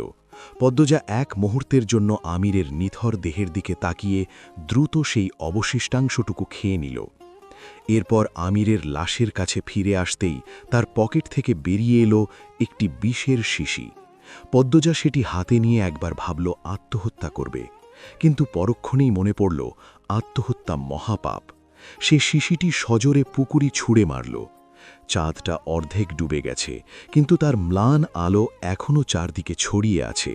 পদ্মজা এক মুহূর্তের জন্য আমিরের নিথর দেহের দিকে তাকিয়ে দ্রুত সেই অবশিষ্টাংশটুকু খেয়ে নিল। এরপর আমিরের লাশের কাছে ফিরে আসতেই তার পকেট থেকে বেরিয়ে এলো একটি বিষের শিশি। পদ্মজা সেটি হাতে নিয়ে একবার ভাবল আত্মহত্যা করবে, কিন্তু পরক্ষণেই মনে পড়ল আত্মহত্যা মহাপাপ। সে শিশিটি সজোরে পুকুরি ছুঁড়ে মারল। চাঁদটা অর্ধেক ডুবে গেছে, কিন্তু তার ম্লান আলো এখনও চারদিকে ছড়িয়ে আছে।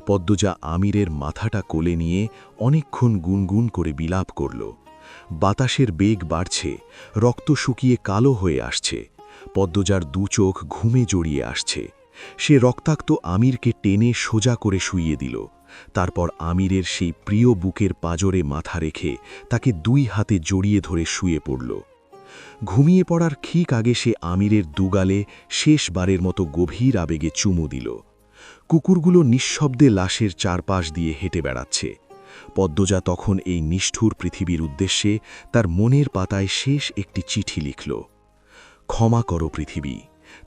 পদ্মজা আমিরের মাথাটা কোলে নিয়ে অনেকক্ষণ গুনগুন করে বিলাপ করল। বাতাসের বেগ বাড়ছে, রক্ত শুকিয়ে কালো হয়ে আসছে। পদ্মজার 2 চোখ ঘুমে জড়িয়ে আসছে। সে রক্তাক্ত আমিরকে টেনে সোজা করে শুইয়ে দিল। তারপর আমিরের সেই প্রিয় বুকের পাঁজরে মাথা রেখে তাকে 2 হাতে জড়িয়ে ধরে শুয়ে পড়ল। ঘুমিয়ে পড়ার ঠিক আগে সে আমিরের দুগালে শেষবারের মতো গভীর আবেগে চুমু দিল। কুকুরগুলো নিঃশব্দে লাশের চারপাশ দিয়ে হেঁটে বেড়াচ্ছে। পদ্মজা তখন এই নিষ্ঠুর পৃথিবীর উদ্দেশ্যে তার মনের পাতায় শেষ একটি চিঠি লিখল। ক্ষমা করো পৃথিবী,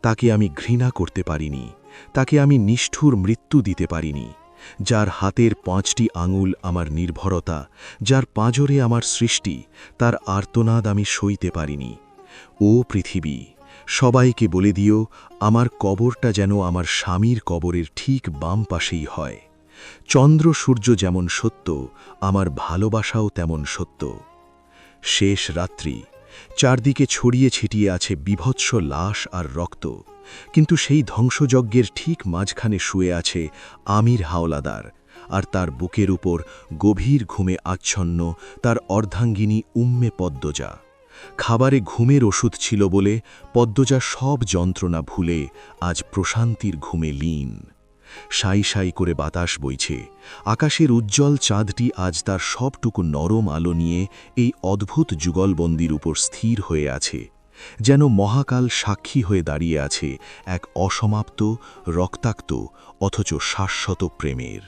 তাকে আমি ঘৃণা করতে পারিনি, তাকে আমি নিষ্ঠুর মৃত্যু দিতে পারিনি। যার হাতের 5টি আঙুল আমার নির্ভরতা, যার পাঁজরে আমার সৃষ্টি, তার আর্তনাদ আমি সইতে পারিনি। ও পৃথিবী, সবাইকে বলে দিও আমার কবরটা যেন আমার স্বামীর কবরের ঠিক বাম পাশেই হয়। চন্দ্র সূর্য যেমন সত্য, আমার ভালোবাসাও তেমন সত্য। শেষ রাত্রি, চারদিকে ছড়িয়ে ছিটিয়ে আছে বিভৎস লাশ আর রক্ত, কিন্তু সেই ধ্বংসযজ্ঞের ঠিক মাঝখানে শুয়ে আছে আমির হাওলাদার, আর তার বুকের উপর গভীর ঘুমে আচ্ছন্ন তার অর্ধাঙ্গিনী উম্মে পদ্মজা। খাবারে ঘুমের ওষুধ ছিল বলে পদ্মজা সব যন্ত্রণা ভুলে আজ প্রশান্তির ঘুমে লীন। সাই সাই করে বাতাস বইছে, আকাশের উজ্জ্বল চাঁদটি আজ তার সবটুকু নরম আলো নিয়ে এই অদ্ভুত যুগলবন্দির উপর স্থির হয়ে আছে, যেন মহাকাল সাক্ষী হয়ে দাঁড়িয়ে আছে এক অসমাপ্ত, রক্তাক্ত অথচ শাশ্বত প্রেমের।